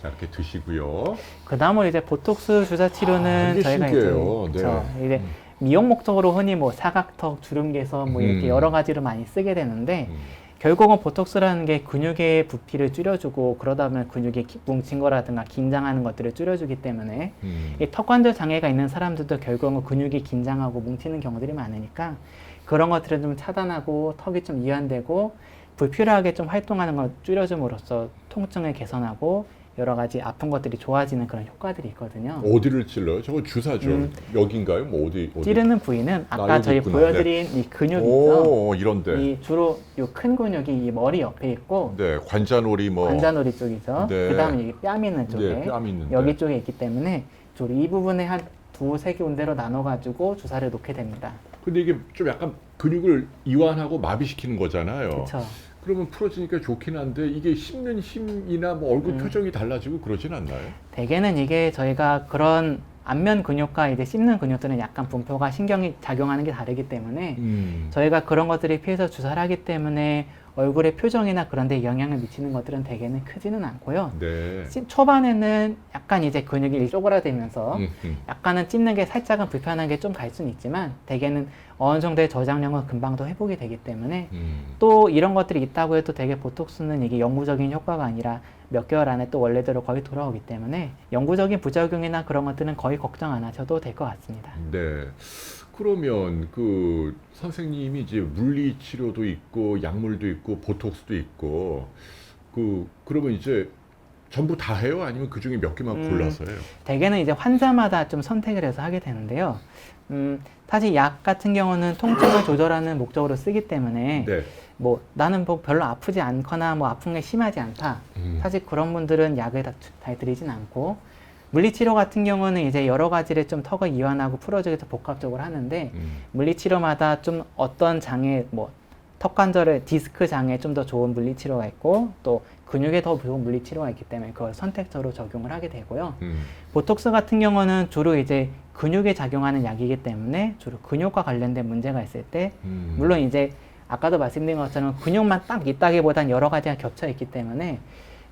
자, 이렇게 드시고요.
그 다음으로 이제 보톡스 주사 치료는
이게
저희가
신기해요.
이제,
네.
이제 미용 목적으로 흔히 뭐 사각턱, 주름 개선 뭐 이렇게 여러 가지로 많이 쓰게 되는데 결국은 보톡스라는 게 근육의 부피를 줄여주고 그러다 보면 근육이 뭉친 거라든가 긴장하는 것들을 줄여주기 때문에 이 턱관절 장애가 있는 사람들도 결국은 근육이 긴장하고 뭉치는 경우들이 많으니까 그런 것들을 좀 차단하고 턱이 좀 이완되고 불필요하게 좀 활동하는 걸 줄여줌으로써 통증을 개선하고 여러 가지 아픈 것들이 좋아지는 그런 효과들이 있거든요.
어디를 찔러요? 저거 주사죠. 여긴가요? 뭐 어디?
찌르는 부위는 아까
여기
저희
있구나.
보여드린 이 근육 있죠.
오, 이런데.
이 주로 이 큰 근육이 이 머리 옆에 있고
네, 관자놀이 뭐.
관자놀이 쪽이죠.
네.
그다음에 여기 뺨 있는 쪽에
네, 뺨 있는데.
여기 쪽에 있기 때문에 주로 이 부분에 한 두세 군데로 나눠가지고 주사를 놓게 됩니다.
근데 이게 좀 약간 근육을 이완하고 마비시키는 거잖아요.
그렇죠.
그러면 풀어지니까 좋긴 한데 이게 씹는 힘이나 뭐 얼굴 표정이 달라지고 그러진 않나요?
대개는 이게 저희가 그런 안면 근육과 이제 씹는 근육들은 약간 분포가 신경이 작용하는 게 다르기 때문에 저희가 그런 것들이 피해서 주사를 하기 때문에 얼굴의 표정이나 그런 데 영향을 미치는 것들은 대개는 크지는 않고요.
네.
초반에는 약간 이제 근육이 쪼그라들면서
음.
약간은 찝는 게 살짝은 불편한 게 좀 갈 수는 있지만 대개는 어느 정도의 저장력은 금방 또 회복이 되기 때문에 또 이런 것들이 있다고 해도 되게 보톡스는 이게 영구적인 효과가 아니라 몇 개월 안에 또 원래대로 거의 돌아오기 때문에 영구적인 부작용이나 그런 것들은 거의 걱정 안 하셔도 될 것 같습니다.
네. 그러면 그 선생님이 이제 물리 치료도 있고 약물도 있고 보톡스도 있고 그러면 이제 전부 다 해요? 아니면 그 중에 몇 개만 골라서 해요?
대개는 이제 환자마다 좀 선택을 해서 하게 되는데요. 사실 약 같은 경우는 통증을 조절하는 목적으로 쓰기 때문에
네.
뭐 나는 뭐 별로 아프지 않거나 뭐 아픈 게 심하지 않다. 사실 그런 분들은 약을 다 드리진 않고 물리치료 같은 경우는 이제 여러 가지를 좀 턱을 이완하고 풀어주기 위해서 복합적으로 하는데 물리치료마다 좀 어떤 장애 뭐 턱관절의 디스크 장애에 좀 더 좋은 물리치료가 있고 또 근육에 더 좋은 물리치료가 있기 때문에 그걸 선택적으로 적용을 하게 되고요. 보톡스 같은 경우는 주로 이제 근육에 작용하는 약이기 때문에 주로 근육과 관련된 문제가 있을 때 물론 이제 아까도 말씀드린 것처럼 근육만 딱 있다기보단 여러 가지가 겹쳐 있기 때문에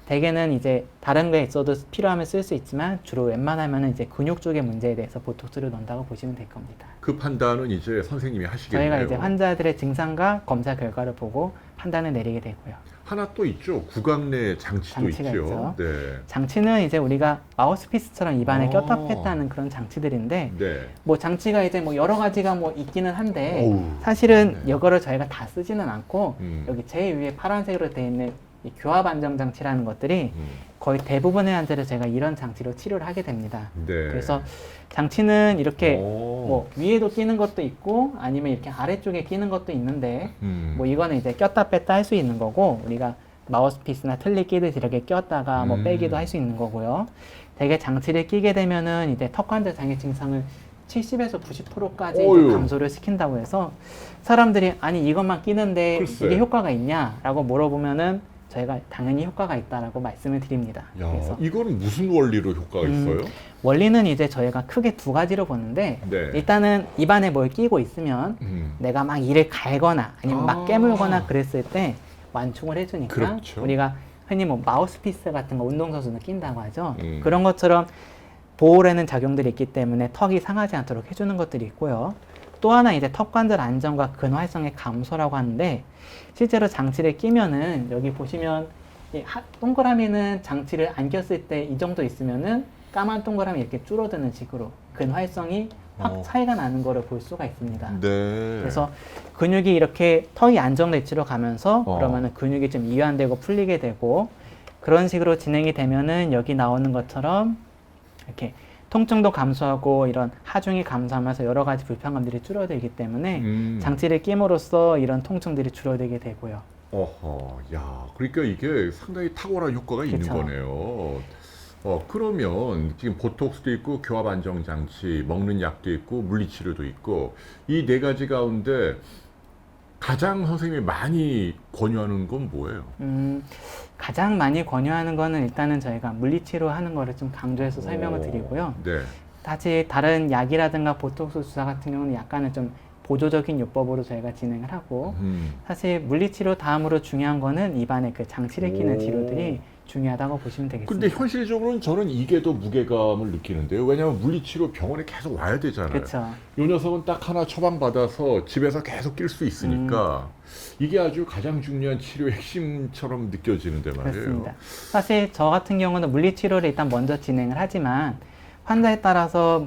대개는 이제 다른 게 있어도 필요하면 쓸 수 있지만 주로 웬만하면 이제 근육 쪽의 문제에 대해서 보톡스를 넣는다고 보시면 될 겁니다.
그 판단은 이제 선생님이 하시겠네요.
저희가 이제 환자들의 증상과 검사 결과를 보고 판단을 내리게 되고요.
하나 또 있죠. 구강내 장치도
장치가
있죠.
있죠.
네.
장치는 이제 우리가 마우스피스처럼 입안에
아.
꼈다 뺐다 하는 그런 장치들인데
네.
뭐 장치가 이제 뭐 여러 가지가 뭐 있기는 한데
어우,
사실은
네.
이거를 저희가 다 쓰지는 않고 여기 제일 위에 파란색으로 되어 있는 이 교합 안정 장치라는 것들이 거의 대부분의 환자를 제가 이런 장치로 치료를 하게 됩니다.
네.
그래서 장치는 이렇게
오.
뭐 위에도 끼는 것도 있고 아니면 이렇게 아래쪽에 끼는 것도 있는데 뭐 이거는 이제 꼈다 뺐다 할 수 있는 거고 우리가 마우스피스나 틀니 끼듯이 이렇게 꼈다가 뭐 빼기도 할 수 있는 거고요. 대개 장치를 끼게 되면은 이제 턱관절 장애 증상을 70에서 90%까지
어휴.
감소를 시킨다고 해서 사람들이 아니 이것만 끼는데
글쎄.
이게 효과가 있냐라고 물어보면은 저희가 당연히 효과가 있다라고 말씀을 드립니다.
야,
그래서
이거는 무슨 원리로 효과가 있어요?
원리는 이제 저희가 크게 두 가지로 보는데
네.
일단은 입안에 뭘 끼고 있으면 내가 막 이를 갈거나 아니면 막 깨물거나 그랬을 때 완충을 해주니까
그렇죠.
우리가 흔히 뭐 마우스피스 같은 거 운동선수는 낀다고 하죠.
음.
그런 것처럼 보호라는 작용들이 있기 때문에 턱이 상하지 않도록 해주는 것들이 있고요. 또 하나 이제 턱관절 안정과 근활성의 감소라고 하는데 실제로 장치를 끼면은 여기 보시면 이 동그라미는 장치를 안 꼈을 때 이 정도 있으면은 까만 동그라미 이렇게 줄어드는 식으로 근활성이 확 차이가 나는 거를 볼 수가 있습니다.
네.
그래서 근육이 이렇게 턱이 안정된 위치로 가면서 그러면은 근육이 좀 이완되고 풀리게 되고 그런 식으로 진행이 되면은 여기 나오는 것처럼 이렇게 통증도 감소하고 이런 하중이 감소하면서 여러 가지 불편감들이 줄어들기 때문에 장치를 끼므로써 이런 통증들이 줄어들게 되고요.
어허, 야, 그러니까 이게 상당히 탁월한 효과가 있는
그쵸.
거네요. 그러면 지금 보톡스도 있고 교합 안정 장치, 먹는 약도 있고 물리치료도 있고 이 네 가지 가운데 가장 선생님이 많이 권유하는 건 뭐예요?
가장 많이 권유하는 거는 일단은 저희가 물리치료 하는 거를 좀 강조해서 설명을 드리고요.
네.
사실 다른 약이라든가 보톡스 주사 같은 경우는 약간은 좀 보조적인 요법으로 저희가 진행을 하고 사실 물리치료 다음으로 중요한 거는 입안에 그 장치를 끼는 치료들이 중요하다고 보시면 되겠습니다.
근데 현실적으로는 저는 이게 더 무게감을 느끼는데요. 왜냐하면 물리치료 병원에 계속 와야 되잖아요.
그렇죠.
요 녀석은 딱 하나 처방받아서 집에서 계속 낄 수 있으니까 이게 아주 가장 중요한 치료의 핵심처럼 느껴지는데 말이에요.
그렇습니다. 사실 저 같은 경우는 물리치료를 일단 먼저 진행을 하지만 환자에 따라서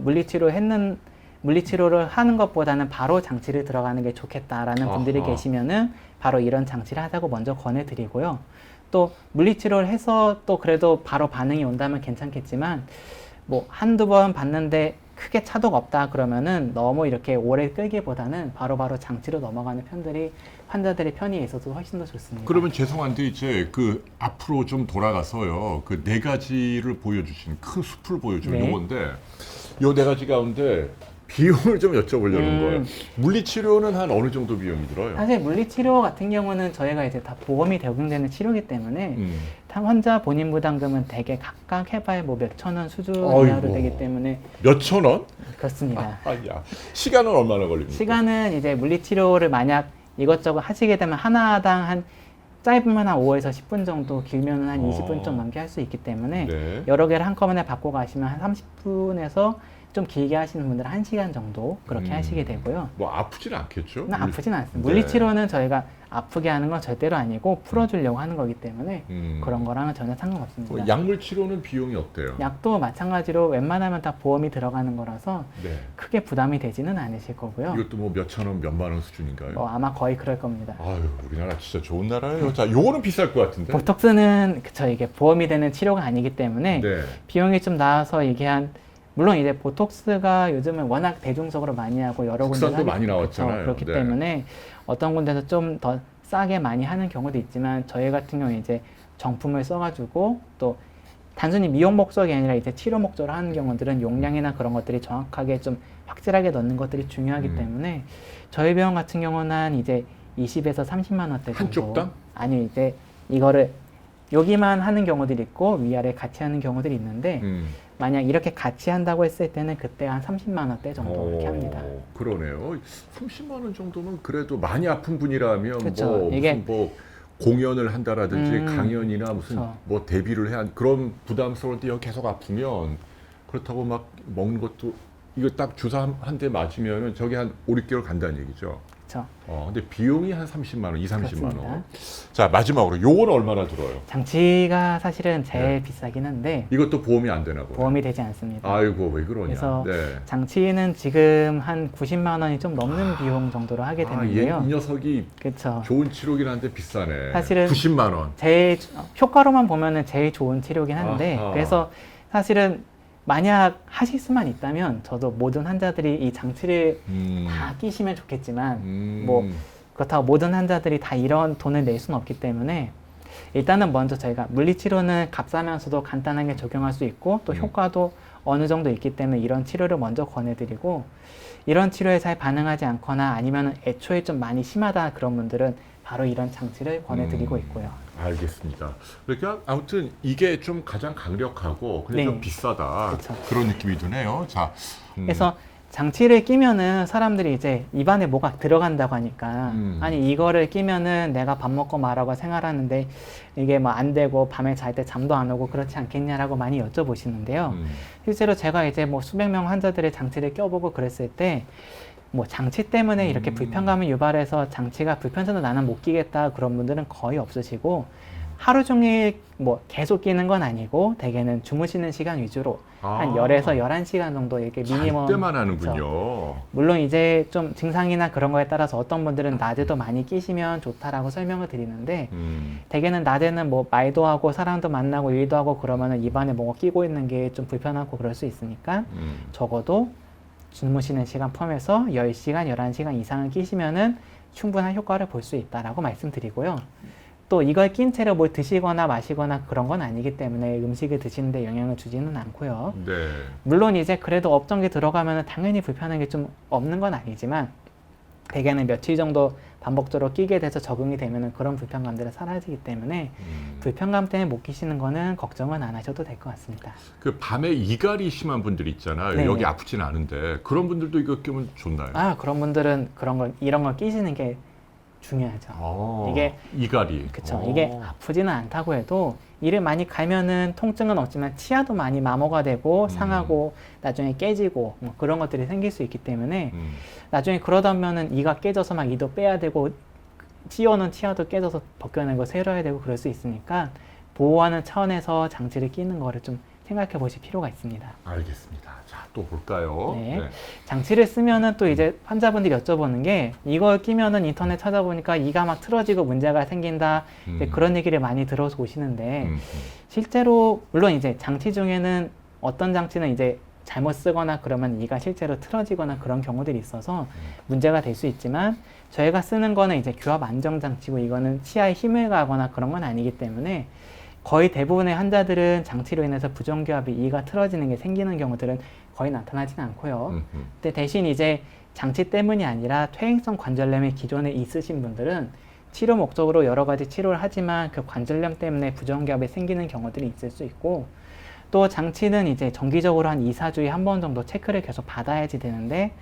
물리치료를 하는 것보다는 바로 장치를 들어가는 게 좋겠다라는 분들이
아하.
계시면은 바로 이런 장치를 하자고 먼저 권해드리고요. 또 물리치료를 해서 또 그래도 바로 반응이 온다면 괜찮겠지만 뭐 한두 번 봤는데 크게 차도가 없다 그러면은 너무 이렇게 오래 끌기보다는 바로바로 장치로 넘어가는 편들이 환자들의 편의에 있어서 훨씬 더 좋습니다.
그러면 죄송한데 이제 그 앞으로 좀 돌아가서요. 그 네 가지를 보여주신 큰 숲을 보여주는
네.
요건데 요 네 가지 가운데 비용을 좀 여쭤보려는 거예요. 물리치료는 한 어느 정도 비용이 들어요?
사실 물리치료 같은 경우는 저희가 이제 다 보험이 적용되는 치료이기 때문에
음.
환자 본인 부담금은 대개 각각 해봐야 뭐 몇천 원 수준
아이고.
이하로 되기 때문에
몇천 원?
그렇습니다.
아야. 시간은 얼마나 걸립니까?
시간은 이제 물리치료를 만약 이것저것 하시게 되면 하나당 한 짧으면 한 5에서 10분 정도, 길면은 한 20분 좀 넘게 할 수 있기 때문에
네.
여러 개를 한꺼번에 받고 가시면 한 30분에서 좀 길게 하시는 분들은 1시간 정도 그렇게 하시게 되고요.
뭐 아프지는 않겠죠?
아프진 않습니다.
네.
물리치료는 저희가 아프게 하는 건 절대로 아니고 풀어주려고 하는 거기 때문에
음.
그런 거랑은 전혀 상관없습니다.
약물 치료는 비용이 어때요?
약도 마찬가지로 웬만하면 다 보험이 들어가는 거라서
네.
크게 부담이 되지는 않으실 거고요.
이것도 뭐 몇천 원, 몇만 원 수준인가요?
뭐 아마 거의 그럴 겁니다.
아유, 우리나라 진짜 좋은 나라예요. 자, 요거는 비쌀 것 같은데.
보톡스는 그쵸, 이게 보험이 되는 치료가 아니기 때문에
네.
비용이 좀 나와서 이게 한 물론 이제 보톡스가 요즘은 워낙 대중적으로 많이 하고 여러 군데서
국산도 많이 나왔잖아요.
그렇기
네.
때문에 어떤 군데서 좀 더 싸게 많이 하는 경우도 있지만 저희 같은 경우에 이제 정품을 써가지고 또 단순히 미용 목적이 아니라 이제 치료 목적으로 하는 경우들은 용량이나 그런 것들이 정확하게 좀 확실하게 넣는 것들이 중요하기 때문에 저희 병원 같은 경우는 한 이제 20에서 30만 원대 정도.
한쪽 당?
아니 이제 이거를 여기만 하는 경우들이 있고 위아래 같이 하는 경우들이 있는데 만약 이렇게 같이 한다고 했을 때는 그때 한 30만 원대 정도 이렇게 합니다.
그러네요. 30만 원 정도면 그래도 많이 아픈 분이라면
그쵸.
뭐
이게-
무슨 뭐 공연을 한다라든지 강연이나 무슨
그쵸.
뭐 데뷔를 해야 그런 부담스러울 때 계속 아프면 그렇다고 막 먹는 것도 이거 딱 주사 한 대 맞으면 저게 한 5, 6개월 간다는 얘기죠.
그렇죠.
근데 비용이 한 30만 원, 2, 30만 원.
그렇습니다.
자, 마지막으로 요건 얼마나 들어요?
장치가 사실은 제일
네.
비싸긴 한데
이것도 보험이 안 되나 보네.
보험이 되지 않습니다.
아이고, 왜 그러냐.
그래서
네.
장치는 지금 한 90만 원이 좀 넘는 비용 정도로 하게 되는데요.
이 녀석이
그렇죠.
좋은 치료긴 한데 비싸네.
사실은
90만 원.
제일 효과로만 보면은 제일 좋은 치료긴 한데
아하.
그래서 사실은 만약 하실 수만 있다면 저도 모든 환자들이 이 장치를 다 끼시면 좋겠지만 뭐 그렇다고 모든 환자들이 다 이런 돈을 낼 수는 없기 때문에 일단은 먼저 저희가 물리치료는 값싸면서도 간단하게 적용할 수 있고 또 효과도 어느 정도 있기 때문에 이런 치료를 먼저 권해드리고 이런 치료에 잘 반응하지 않거나 아니면 애초에 좀 많이 심하다 그런 분들은 바로 이런 장치를 권해드리고 있고요.
알겠습니다. 그러니까 아무튼 이게 좀 가장 강력하고 근데
네.
좀 비싸다.
그쵸.
그런 느낌이 드네요. 자,
그래서 장치를 끼면은 사람들이 이제 입안에 뭐가 들어간다고 하니까 아니 이거를 끼면은 내가 밥 먹고 말하고 생활하는데 이게 뭐 안 되고 밤에 잘 때 잠도 안 오고 그렇지 않겠냐라고 많이 여쭤보시는데요. 실제로 제가 이제 뭐 수백 명 환자들의 장치를 껴보고 그랬을 때 뭐 장치 때문에 이렇게 불편감을 유발해서 장치가 불편해서 나는 못 끼겠다 그런 분들은 거의 없으시고 하루 종일 뭐 계속 끼는 건 아니고 대개는 주무시는 시간 위주로 한 10에서 11시간 정도 이렇게
잘
미니멈
때만 하는군요.
그렇죠. 물론 이제 좀 증상이나 그런 거에 따라서 어떤 분들은 낮에도 많이 끼시면 좋다라고 설명을 드리는데 대개는 낮에는 뭐 말도 하고 사람도 만나고 일도 하고 그러면은 입안에 뭐가 끼고 있는 게 좀 불편하고 그럴 수 있으니까 적어도 주무시는 시간 포함해서 10시간, 11시간 이상은 끼시면은 충분한 효과를 볼 수 있다라고 말씀드리고요. 또 이걸 낀 채로 뭘 드시거나 마시거나 그런 건 아니기 때문에 음식을 드시는데 영향을 주지는 않고요.
네.
물론 이제 그래도 업종에 들어가면 당연히 불편한 게 좀 없는 건 아니지만 대개는 며칠 정도 반복적으로 끼게 돼서 적응이 되면 그런 불편감들은 사라지기 때문에 불편감 때문에 못 끼시는 거는 걱정은 안 하셔도 될 것 같습니다.
그 밤에 이갈이 심한 분들 있잖아요.
네네.
여기 아프진 않은데 그런 분들도 이거 끼면 좋나요?
그런 분들은 이런 걸 끼시는 게 중요하죠. 이게
이갈이.
그쵸. 이게 아프지는 않다고 해도 이를 많이 갈면은 통증은 없지만 치아도 많이 마모가 되고 상하고 나중에 깨지고 뭐 그런 것들이 생길 수 있기 때문에 나중에 그러다 보면은 이가 깨져서 막 이도 빼야 되고 찌어놓은 치아도 깨져서 벗겨내고 새로 해야 되고 그럴 수 있으니까 보호하는 차원에서 장치를 끼는 거를 좀 생각해 보실 필요가 있습니다.
알겠습니다. 자, 또 볼까요?
네. 장치를 쓰면은 또 이제 환자분들이 여쭤보는 게 이걸 끼면은 인터넷 찾아보니까 이가 막 틀어지고 문제가 생긴다. 이제 그런 얘기를 많이 들어서 오시는데 실제로 물론 이제 장치 중에는 어떤 장치는 이제 잘못 쓰거나 그러면 이가 실제로 틀어지거나 그런 경우들이 있어서 문제가 될 수 있지만 저희가 쓰는 거는 이제 규합 안정 장치고 이거는 치아에 힘을 가거나 그런 건 아니기 때문에 거의 대부분의 환자들은 장치로 인해서 부정교합이 이가 틀어지는 게 생기는 경우들은 거의 나타나지는 않고요. 근데 대신 이제 장치 때문이 아니라 퇴행성 관절염이 기존에 있으신 분들은 치료 목적으로 여러 가지 치료를 하지만 그 관절염 때문에 부정교합이 생기는 경우들이 있을 수 있고 또 장치는 이제 정기적으로 한 2, 4주에 한 번 정도 체크를 계속 받아야지 되는데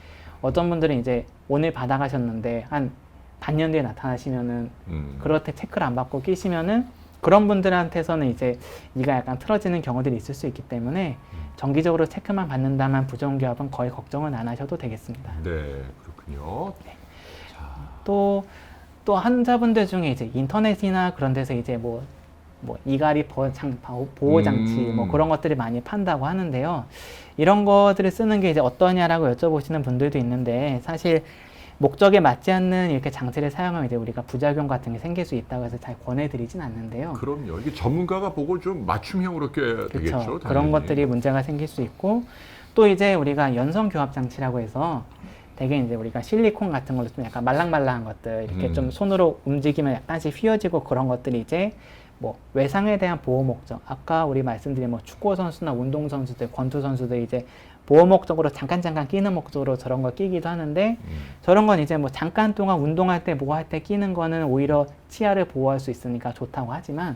어떤 분들은 이제 오늘 받아가셨는데 한 반년 뒤에 나타나시면은 그렇게 체크를 안 받고 끼시면은 그런 분들한테서는 이제 이가 약간 틀어지는 경우들이 있을 수 있기 때문에 정기적으로 체크만 받는다면 부정교합은 거의 걱정은 안 하셔도 되겠습니다.
네, 그렇군요.
네.
자,
또 환자분들 중에 이제 인터넷이나 그런 데서 이제 뭐 이갈이 보호 장치 뭐 그런 것들이 많이 판다고 하는데요. 이런 것들을 쓰는 게 이제 어떠냐라고 여쭤보시는 분들도 있는데 사실 목적에 맞지 않는 이렇게 장치를 사용하면 이제 우리가 부작용 같은 게 생길 수 있다고 해서 잘 권해드리진 않는데요.
그럼요. 이게 전문가가 보고 좀 맞춤형으로 이렇게 되겠죠.
그렇죠.
당연히.
그런 것들이 문제가 생길 수 있고 또 이제 우리가 연성 교합 장치라고 해서 되게 이제 우리가 실리콘 같은 걸로 좀 약간 말랑말랑한 것들 이렇게 좀 손으로 움직이면 약간씩 휘어지고 그런 것들이 이제 뭐 외상에 대한 보호 목적 아까 우리 말씀드린 뭐 축구 선수나 운동 선수들 권투 선수들 이제 보호 목적으로 잠깐 끼는 목적으로 저런 걸 끼기도 하는데 저런 건 이제 뭐 잠깐 동안 운동할 때 뭐 할 때 끼는 거는 오히려 치아를 보호할 수 있으니까 좋다고 하지만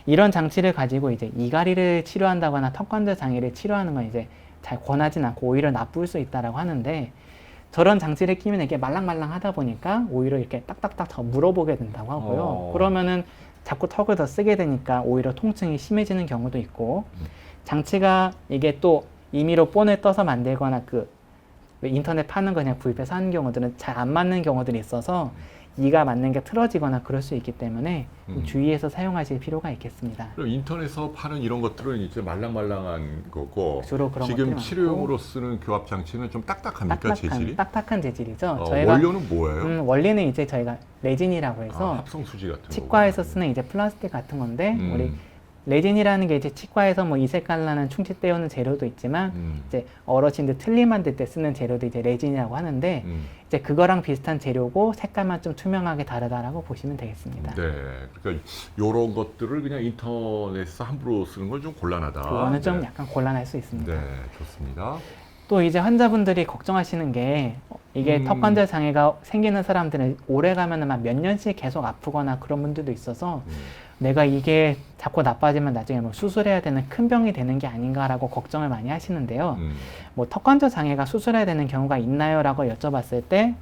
이런 장치를 가지고 이제 이갈이를 치료한다거나 턱관절 장애를 치료하는 건 이제 잘 권하진 않고 오히려 나쁠 수 있다라고 하는데 저런 장치를 끼면 이게 말랑말랑 하다 보니까 오히려 이렇게 딱딱딱 더 물어보게 된다고 하고요. 그러면은 자꾸 턱을 더 쓰게 되니까 오히려 통증이 심해지는 경우도 있고 장치가 이게 또 임의로 본을 떠서 만들거나 그 인터넷 파는 거 그냥 구입해서 하는 경우들은 잘 안 맞는 경우들이 있어서 이가 맞는 게 틀어지거나 그럴 수 있기 때문에 주의해서 사용하실 필요가 있겠습니다.
그럼 인터넷에서 파는 이런 것들은 이제 말랑말랑한 거고
주로 그런
지금
것들이
치료용으로 쓰는 교합 장치는 좀 딱딱합니까 재질이?
딱딱한 재질이죠.
원료는 뭐예요?
원리는 이제 저희가 레진이라고 해서
합성 수지 같은
치과에서
거구나.
쓰는 이제 플라스틱 같은 건데 우리 레진이라는 게 이제 치과에서 뭐 이색깔 나는 충치 떼우는 재료도 있지만 이제 어르신들 틀니 만들 때 쓰는 재료도 이제 레진이라고 하는데 이제 그거랑 비슷한 재료고 색깔만 좀 투명하게 다르다라고 보시면 되겠습니다.
네, 그러니까 이런 것들을 그냥 인터넷에서 함부로 쓰는 건 좀 곤란하다.
그거는 좀 약간 곤란할 수 있습니다.
네, 좋습니다.
또 이제 환자분들이 걱정하시는 게 이게 턱관절 장애가 생기는 사람들은 오래 가면은 막 몇 년씩 계속 아프거나 그런 분들도 있어서 내가 이게 자꾸 나빠지면 나중에 뭐 수술해야 되는 큰 병이 되는 게 아닌가라고 걱정을 많이 하시는데요. 뭐 턱관절 장애가 수술해야 되는 경우가 있나요?라고 여쭤봤을 때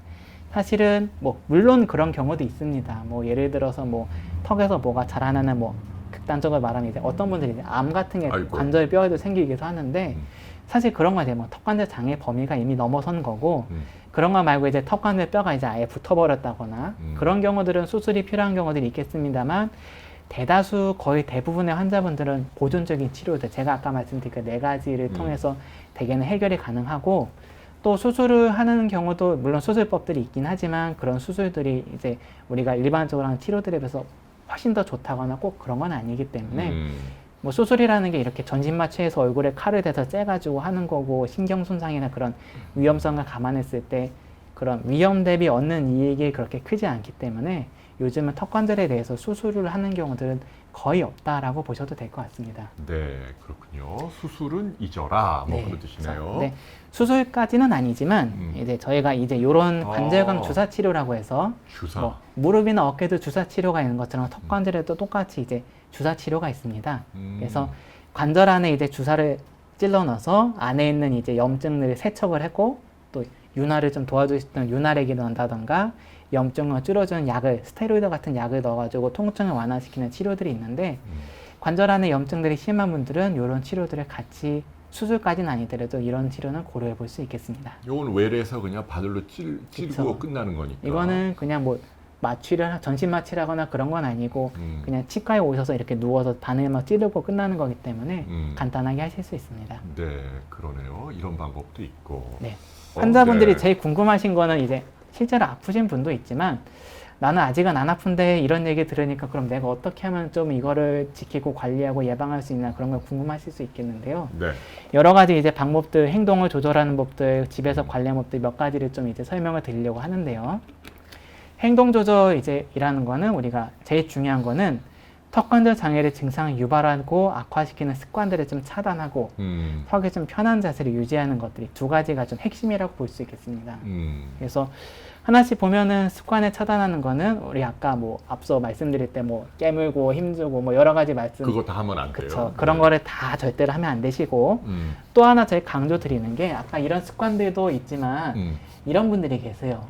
사실은 뭐 물론 그런 경우도 있습니다. 뭐 예를 들어서 뭐 턱에서 뭐가 자라나는 뭐 극단적으로 말하면 이제 어떤 분들이 이제 암 같은 게
아이고.
관절 뼈에도 생기기도 하는데 사실 그런 거 이제 뭐 턱관절 장애 범위가 이미 넘어선 거고 그런 거 말고 이제 턱관절 뼈가 이제 아예 붙어버렸다거나 그런 경우들은 수술이 필요한 경우들이 있겠습니다만 대다수 거의 대부분의 환자분들은 보존적인 치료들 제가 아까 말씀드린 그 네 가지를 통해서 대개는 해결이 가능하고 또 수술을 하는 경우도 물론 수술법들이 있긴 하지만 그런 수술들이 이제 우리가 일반적으로 하는 치료들에 비해서 훨씬 더 좋다거나 꼭 그런 건 아니기 때문에 뭐 수술이라는 게 이렇게 전신마취해서 얼굴에 칼을 대서 째가지고 하는 거고 신경 손상이나 그런 위험성을 감안했을 때 그런 위험 대비 얻는 이익이 그렇게 크지 않기 때문에 요즘은 턱관절에 대해서 수술을 하는 경우들은 거의 없다라고 보셔도 될 것 같습니다.
네, 그렇군요. 수술은 잊어라. 뭐 그런 뜻이네요.
네, 수술까지는 아니지만 이제 저희가 이제 이런 관절강 주사 치료라고 해서
주사.
뭐 무릎이나 어깨도 주사 치료가 있는 것처럼 턱관절에도 똑같이 이제 주사 치료가 있습니다. 그래서 관절 안에 이제 주사를 찔러 넣어서 안에 있는 이제 염증을 세척을 하고 또 윤활을 좀 도와줄 수 있는 윤활액이 넣는다던가 염증을 줄여주는 약을 스테로이드 같은 약을 넣어가지고 통증을 완화시키는 치료들이 있는데 관절 안에 염증들이 심한 분들은 이런 치료들을 같이 수술까지는 아니더라도 이런 치료는 고려해 볼 수 있겠습니다.
이건 외래에서 그냥 바늘로 찌르고
그쵸.
끝나는 거니까.
이거는 그냥 뭐 전신 마취를 하거나 그런 건 아니고 그냥 치과에 오셔서 이렇게 누워서 바늘만 찌르고 끝나는 거기 때문에 간단하게 하실 수 있습니다.
네, 그러네요. 이런 방법도 있고.
네. 환자분들이
네.
제일 궁금하신 거는 이제 실제로 아프신 분도 있지만 나는 아직은 안 아픈데 이런 얘기 들으니까 그럼 내가 어떻게 하면 좀 이거를 지키고 관리하고 예방할 수 있나 그런 걸 궁금하실 수 있겠는데요.
네.
여러 가지 이제 방법들, 행동을 조절하는 법들, 집에서 관리하는 법들 몇 가지를 좀 이제 설명을 드리려고 하는데요. 행동 조절 이제 이라는 거는 우리가 제일 중요한 거는 턱관절 장애의 증상을 유발하고 악화시키는 습관들을 좀 차단하고 턱에 좀 편한 자세를 유지하는 것들이 두 가지가 좀 핵심이라고 볼 수 있겠습니다. 그래서 하나씩 보면은 습관을 차단하는 거는 우리 아까 뭐 앞서 말씀드릴 때 뭐 깨물고 힘주고 뭐 여러 가지 말씀
그거 다 하면 안 돼요.
그쵸. 그런
네.
거를 다 절대로 하면 안 되시고 또 하나 제가 강조 드리는 게 아까 이런 습관들도 있지만 이런 분들이 계세요.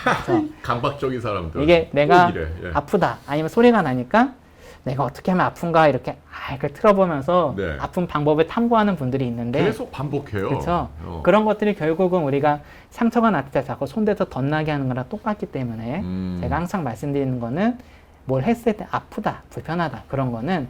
그래서
강박적인 사람들.
이게 내가
꼭 이래. 예.
아프다 아니면 소리가 나니까 내가 어떻게 하면 아픈가 이렇게 이렇게 틀어보면서
네.
아픈 방법을 탐구하는 분들이 있는데
계속 반복해요.
그렇죠. 그런 것들이 결국은 우리가 상처가 났을 때 자꾸 손대서 덧나게 하는 거랑 똑같기 때문에 제가 항상 말씀드리는 거는 뭘 했을 때 아프다, 불편하다 그런 거는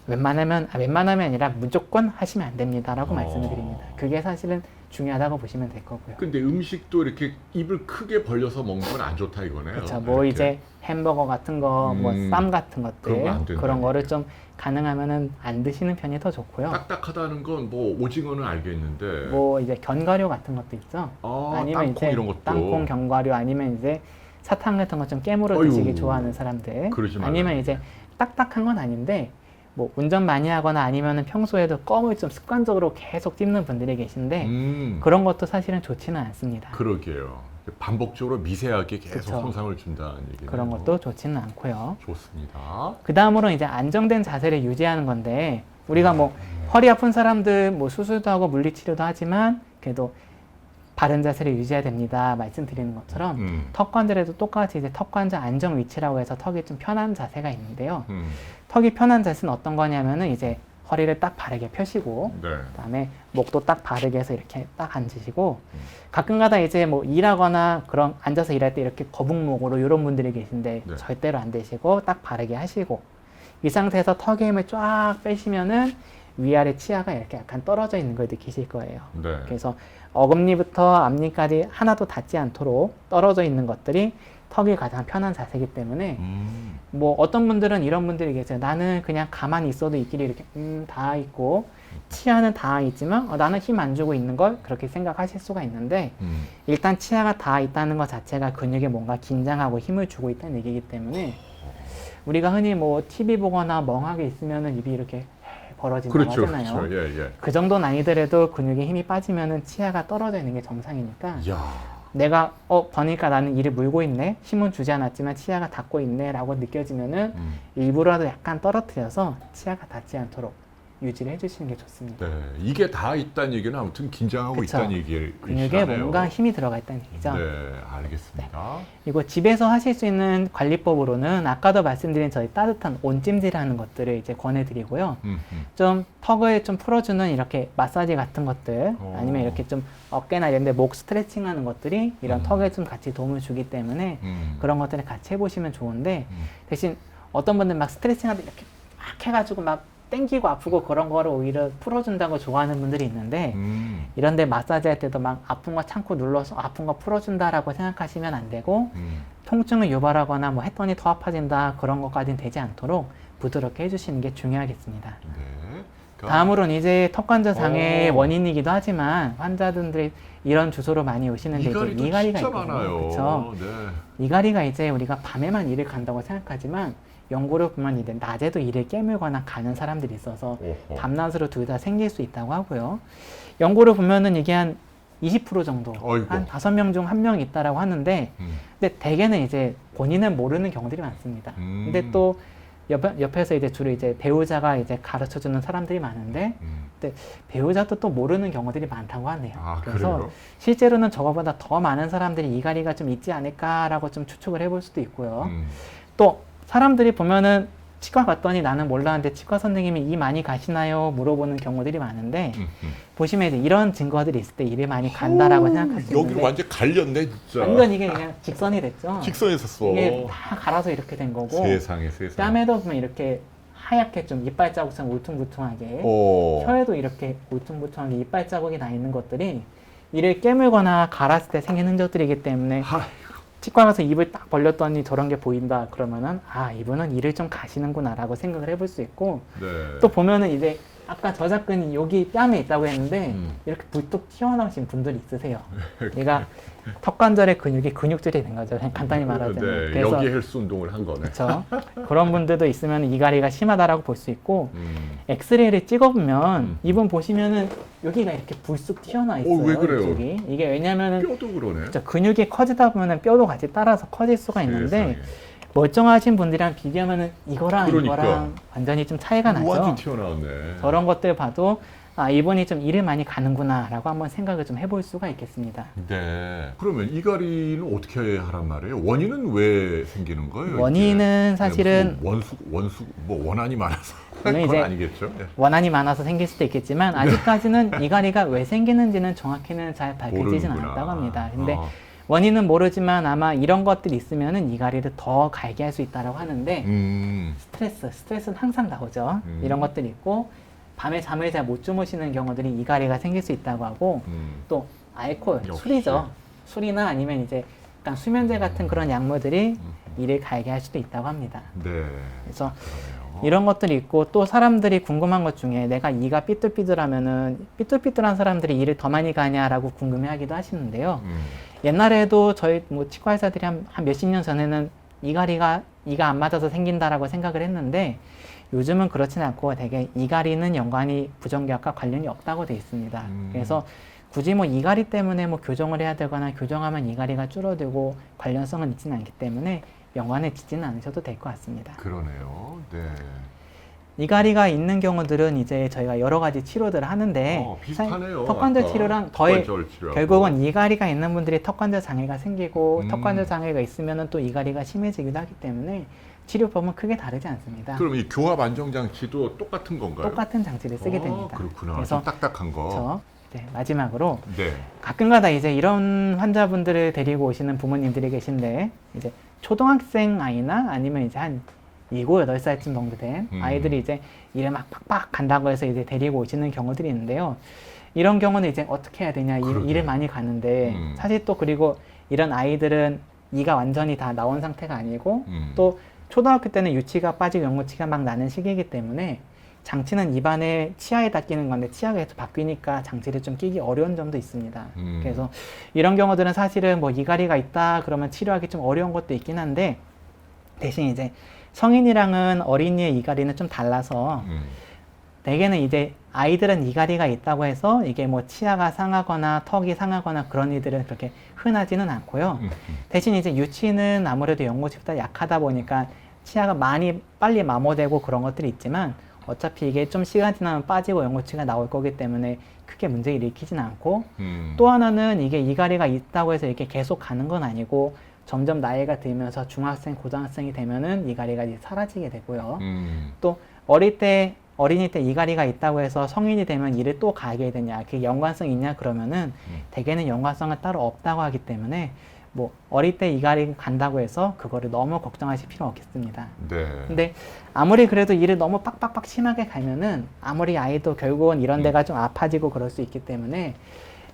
웬만하면 아니라 무조건 하시면 안 됩니다라고 말씀을 드립니다. 그게 사실은 중요하다고 보시면 될 거고요.
근데 음식도 이렇게 입을 크게 벌려서 먹는 건 안 좋다 이거네요.
그렇죠. 뭐
이렇게.
이제 햄버거 같은 거, 뭐 쌈 같은
그런
것들
거안 된다는
그런 거를
얘기예요.
좀 가능하면은 안 드시는 편이 더 좋고요.
딱딱하다는 건 뭐 오징어는 알겠는데.
뭐 이제 견과류 같은 것도 있죠. 아니면
땅콩
이제
이런 것도.
땅콩 견과류 아니면 이제 사탕 같은 거 좀 깨물어
어휴,
드시기 좋아하는 사람들
그러지 말라는
아니면 이제 딱딱한 건 아닌데 뭐 운전 많이 하거나 아니면은 평소에도 껌을 좀 습관적으로 계속 찝는 분들이 계신데 그런 것도 사실은 좋지는 않습니다.
그러게요. 반복적으로 미세하게 계속
그쵸.
손상을 준다는 얘기네요.
그런 것도 좋지는 않고요.
좋습니다.
그 다음으로 이제 안정된 자세를 유지하는 건데 우리가 뭐 허리 아픈 사람들 뭐 수술도 하고 물리치료도 하지만 그래도 바른 자세를 유지해야 됩니다. 말씀드리는 것처럼 턱관절에도 똑같이 이제 턱관절 안정 위치라고 해서 턱이 좀 편한 자세가 있는데요. 턱이 편한 자세는 어떤 거냐면은 이제 허리를 딱 바르게 펴시고
네.
그다음에 목도 딱 바르게 해서 이렇게 딱 앉으시고 가끔가다 이제 뭐 일하거나 그런 앉아서 일할 때 이렇게 거북목으로 이런 분들이 계신데
네.
절대로 안 되시고 딱 바르게 하시고 이 상태에서 턱의 힘을 쫙 빼시면은 위아래 치아가 이렇게 약간 떨어져 있는 걸 느끼실 거예요.
네.
그래서 어금니부터 앞니까지 하나도 닿지 않도록 떨어져 있는 것들이 턱이 가장 편한 자세이기 때문에 뭐 어떤 분들은 이런 분들이 계세요. 나는 그냥 가만히 있어도 이 길이 이렇게 닿아 있고 치아는 닿아 있지만 나는 힘 안 주고 있는 걸 그렇게 생각하실 수가 있는데 일단 치아가 닿아 있다는 것 자체가 근육에 뭔가 긴장하고 힘을 주고 있다는 얘기이기 때문에 우리가 흔히 뭐 TV 보거나 멍하게 있으면은 입이 이렇게 벌어진다고
그렇죠.
하잖아요.
그렇죠. 예, 예.
그 정도는 아니더라도 근육에 힘이 빠지면은 치아가 떨어져 있는 게 정상이니까
이야.
내가 보니까 나는 이를 물고 있네, 힘은 주지 않았지만 치아가 닿고 있네 라고 느껴지면은 일부러라도 약간 떨어뜨려서 치아가 닿지 않도록 유지를 해주시는 게 좋습니다.
네. 이게 다 있다는 얘기는 아무튼 긴장하고
그쵸.
있다는 얘기를
근육에 뭔가 힘이 들어가 있다는 얘기죠.
네, 알겠습니다.
그리고 집에서 하실 수 있는 관리법으로는 아까도 말씀드린 저희 따뜻한 온찜질하는 것들을 이제 권해드리고요. 좀 턱을 좀 풀어주는 이렇게 마사지 같은 것들 아니면 이렇게 좀 어깨나 이런 데 목 스트레칭하는 것들이 이런 턱에 좀 같이 도움을 주기 때문에 그런 것들을 같이 해보시면 좋은데 대신 어떤 분들 막 스트레칭 하다 이렇게 막 해가지고 막 땡기고 아프고 그런 거를 오히려 풀어준다고 좋아하는 분들이 있는데 이런데 마사지 할 때도 막 아픈 거 참고 눌러서 아픈 거 풀어준다라고 생각하시면 안 되고 통증을 유발하거나 뭐 했더니 더 아파진다 그런 것까지는 되지 않도록 부드럽게 해주시는 게 중요하겠습니다.
네.
다음으로는 이제 턱관절 장애의 원인이기도 하지만 환자분들이 이런 주소로 많이 오시는데 이제 이갈이가
진짜
있거든요.
많아요.
그렇죠?
네.
이갈이가 이제 우리가 밤에만 일을 간다고 생각하지만 연구를 보면 이제 낮에도 이를 깨물거나 가는 사람들이 있어서
오호.
밤낮으로 둘 다 생길 수 있다고 하고요. 연구를 보면은 이게 한 20% 정도,
어이구.
한 5명 중 1명 있다라고 하는데, 근데 대개는 이제 본인은 모르는 경우들이 많습니다. 근데 또 옆에서 이제 주로 이제 배우자가 이제 가르쳐 주는 사람들이 많은데, 근데 배우자도 또 모르는 경우들이 많다고 하네요. 그래서
그래요?
실제로는 저거보다 더 많은 사람들이 이갈이가 좀 있지 않을까라고 좀 추측을 해볼 수도 있고요. 또 사람들이 보면은 치과 갔더니 나는 몰랐는데 치과 선생님이 이 많이 가시나요? 물어보는 경우들이 많은데 보시면 이제 이런 증거들이 있을 때 이를 많이 간다라고 생각할 수
여기로
있는데
완전 갈렸네 진짜.
완전 이게 그냥 직선이 됐죠.
직선했었어.
이게 다 갈아서 이렇게 된 거고
세상에.
뺨에도 보면 이렇게 하얗게 좀 이빨 자국처럼 울퉁불퉁하게 혀에도 이렇게 울퉁불퉁하게 이빨 자국이 나 있는 것들이 이를 깨물거나 갈았을 때 생긴 흔적들이기 때문에 치과 가서 입을 딱 벌렸더니 저런 게 보인다 그러면은 아 이분은 이를 좀 가시는구나 라고 생각을 해볼 수 있고
네.
또 보면은 이제 아까 저작근이 여기 뺨에 있다고 했는데 이렇게 불뚝 튀어나오신 분들이 있으세요. 얘가 턱관절의 근육이 근육질이 된 거죠. 그냥 간단히 말하자면.
네, 여기 헬스 운동을 한 거네.
그렇죠. 그런 분들도 있으면 이가리가 심하다라고 볼 수 있고 엑스레이를 찍어보면 이분 보시면은 여기가 이렇게 불쑥 튀어나와 있어요.
왜 그래요?
이쪽이. 이게 왜냐면은
뼈도 그러네.
그렇죠. 근육이 커지다 보면은 뼈도 같이 따라서 커질 수가 있는데
세상에.
멀쩡하신 분들이랑 비교하면은 이거랑
그러니까.
이거랑 완전히 좀 차이가 나죠.
완전 튀어나왔네.
저런 것들 봐도 아 이분이 좀 일을 많이 가는구나 라고 한번 생각을 좀 해볼 수가 있겠습니다.
네. 그러면 이가리는 어떻게 하란 말이에요? 원인은 왜 생기는 거예요?
원인은
이게?
사실은
원수 뭐 원한이 많아서
물론
그건
이제
아니겠죠? 네.
원한이 많아서 생길 수도 있겠지만 아직까지는 이가리가 왜 생기는지는 정확히는 잘 밝혀지진
모르는구나.
않았다고 합니다. 근데
아.
원인은 모르지만 아마 이런 것들이 있으면은 이가리를 더 갈게 할 수 있다고 하는데 스트레스는 항상 나오죠. 이런 것들이 있고 밤에 잠을 잘 못 주무시는 경우들이 이가리가 생길 수 있다고 하고 또 알코올,
역시.
술이죠. 술이나 아니면 이제 약간 수면제 같은 그런 약물들이 이를 갈게 할 수도 있다고 합니다.
네.
그래서
그러네요.
이런 것들이 있고 또 사람들이 궁금한 것 중에 내가 이가 삐뚤삐뚤하면은 삐뚤삐뚤한 사람들이 이를 더 많이 가냐라고 궁금해하기도 하시는데요. 옛날에도 저희 뭐 치과 의사들이 한 몇십 년 전에는 이가 안 맞아서 생긴다라고 생각을 했는데 요즘은 그렇진 않고 되게 이가리는 연관이 부정기압과 관련이 없다고 되어 있습니다. 그래서 굳이 뭐 이가리 때문에 뭐 교정을 해야 되거나 교정하면 이가리가 줄어들고 관련성은 있지는 않기 때문에 연관을 짓지는 않으셔도 될 것 같습니다.
그러네요. 네.
이가리가 있는 경우들은 이제 저희가 여러 가지 치료들을 하는데
비슷하네요.
턱관절
아까
치료랑 더해
턱관절 치료하고.
결국은 이가리가 있는 분들이 턱관절 장애가 생기고
음.
턱관절 장애가 있으면은 또 이가리가 심해지기도 하기 때문에 치료법은 크게 다르지 않습니다.
그럼 이 교합 안정 장치도 똑같은 건가요?
똑같은 장치를 쓰게 됩니다.
그렇구나.
그래서
좀 딱딱한 거.
그렇죠. 네, 마지막으로
네.
가끔가다 이제 이런 환자분들을 데리고 오시는 부모님들이 계신데 이제 초등학생 아이나 아니면 이제 한 7, 8살쯤 정도 된 아이들이 이제 일을 막 팍팍 간다고 해서 이제 데리고 오시는 경우들이 있는데요. 이런 경우는 이제 어떻게 해야 되냐, 일을 많이 가는데 사실 또 그리고 이런 아이들은 이가 완전히 다 나온 상태가 아니고 또 초등학교 때는 유치가 빠지고 영구치가 막 나는 시기이기 때문에 장치는 입안에 치아에다 끼는 건데 치아가 계속 바뀌니까 장치를 좀 끼기 어려운 점도 있습니다. 그래서 이런 경우들은 사실은 뭐 이가리가 있다 그러면 치료하기 좀 어려운 것도 있긴 한데 대신 이제 성인이랑은 어린이의 이가리는 좀 달라서 대개는 이제 아이들은 이가리가 있다고 해서 이게 뭐 치아가 상하거나 턱이 상하거나 그런 일들은 그렇게 흔하지는 않고요. 대신 이제 유치는 아무래도 연고치보다 약하다 보니까 치아가 빨리 마모되고 그런 것들이 있지만 어차피 이게 좀 시간 지나면 빠지고 연고치가 나올 거기 때문에 크게 문제를 일으키진 않고 또 하나는 이게 이가리가 있다고 해서 이게 계속 가는 건 아니고 점점 나이가 들면서 중학생, 고등학생이 되면은 이가리가 이제 사라지게 되고요. 또 어린이 때 이가리가 있다고 해서 성인이 되면 이를 또 가게 되냐, 그게 연관성이 있냐 그러면은 대개는 연관성은 따로 없다고 하기 때문에 뭐 어릴 때 이가리 간다고 해서 그거를 너무 걱정하실 필요 없겠습니다.
네.
근데 아무리 그래도 이를 너무 빡빡빡 심하게 가면은 아무리 아이도 결국은 이런 데가 좀 아파지고 그럴 수 있기 때문에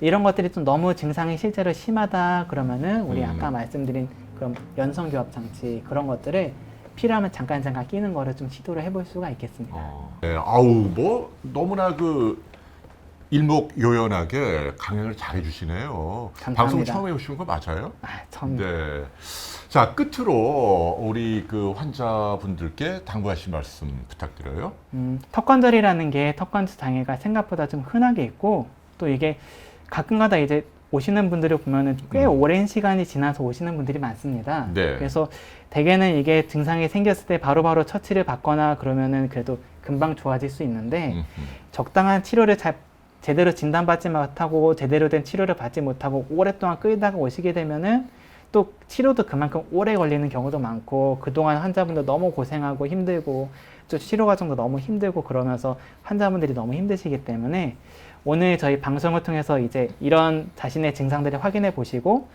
이런 것들이 좀 너무 증상이 실제로 심하다 그러면은 우리 아까 말씀드린 그런 연성교합 장치 그런 것들을 필요하면 잠깐 끼는 거를 좀 시도를 해볼 수가 있겠습니다.
네, 아우 뭐 너무나 그 일목요연하게 강연을 잘 해주시네요.
감사합니다.
방송 처음 해오신 거 맞아요?
처음.
네. 자 끝으로 우리 그 환자분들께 당부하실 말씀 부탁드려요.
턱관절이라는 게 턱관절 장애가 생각보다 좀 흔하게 있고 또 이게 가끔가다 이제 오시는 분들을 보면은 꽤 오랜 시간이 지나서 오시는 분들이 많습니다.
네.
그래서 대개는 이게 증상이 생겼을 때 바로바로 처치를 받거나 그러면은 그래도 금방 좋아질 수 있는데 적당한 치료를 제대로 진단받지 못하고 제대로 된 치료를 받지 못하고 오랫동안 끌다가 오시게 되면은 또 치료도 그만큼 오래 걸리는 경우도 많고 그동안 환자분들 너무 고생하고 힘들고 또 치료 과정도 너무 힘들고 그러면서 환자분들이 너무 힘드시기 때문에 오늘 저희 방송을 통해서 이제 이런 자신의 증상들을 확인해 보시고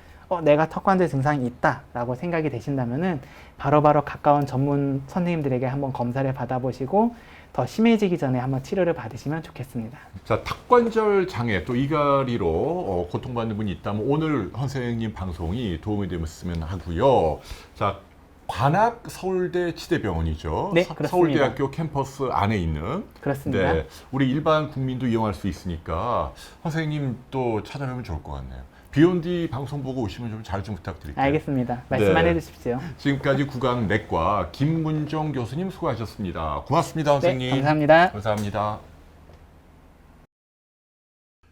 내가 턱관절 증상이 있다라고 생각이 되신다면은 바로바로 가까운 전문 선생님들에게 한번 검사를 받아보시고 더 심해지기 전에 한번 치료를 받으시면 좋겠습니다.
자, 턱관절 장애 또 이갈이로 고통받는 분이 있다면 오늘 선생님 방송이 도움이 되었으면 하고요. 자, 관악 서울대 치대병원이죠.
네, 그렇습니다.
서울대학교 캠퍼스 안에 있는.
그렇습니다.
네, 우리 일반 국민도 이용할 수 있으니까 선생님 또 찾아뵈면 좋을 것 같네요. 비욘디 방송 보고 오시면 좀 잘 좀 부탁드릴게요.
알겠습니다. 말씀만
네.
해주십시오.
지금까지 구강내과 김문정 교수님 수고하셨습니다. 고맙습니다, 선생님.
네, 감사합니다.
감사합니다.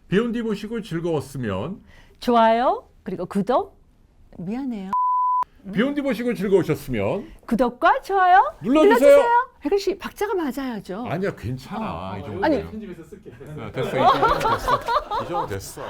비욘디 보시고 즐거웠으면
좋아요, 그리고 구독. 미안해요.
비욘디 보시고 즐거우셨으면
구독과 좋아요
눌러주세요.
혜근 씨, 박자가 맞아야죠.
아니야, 괜찮아. 이 정도.
아니.
편집에서 쓸게. 됐어. 이 정도 됐어.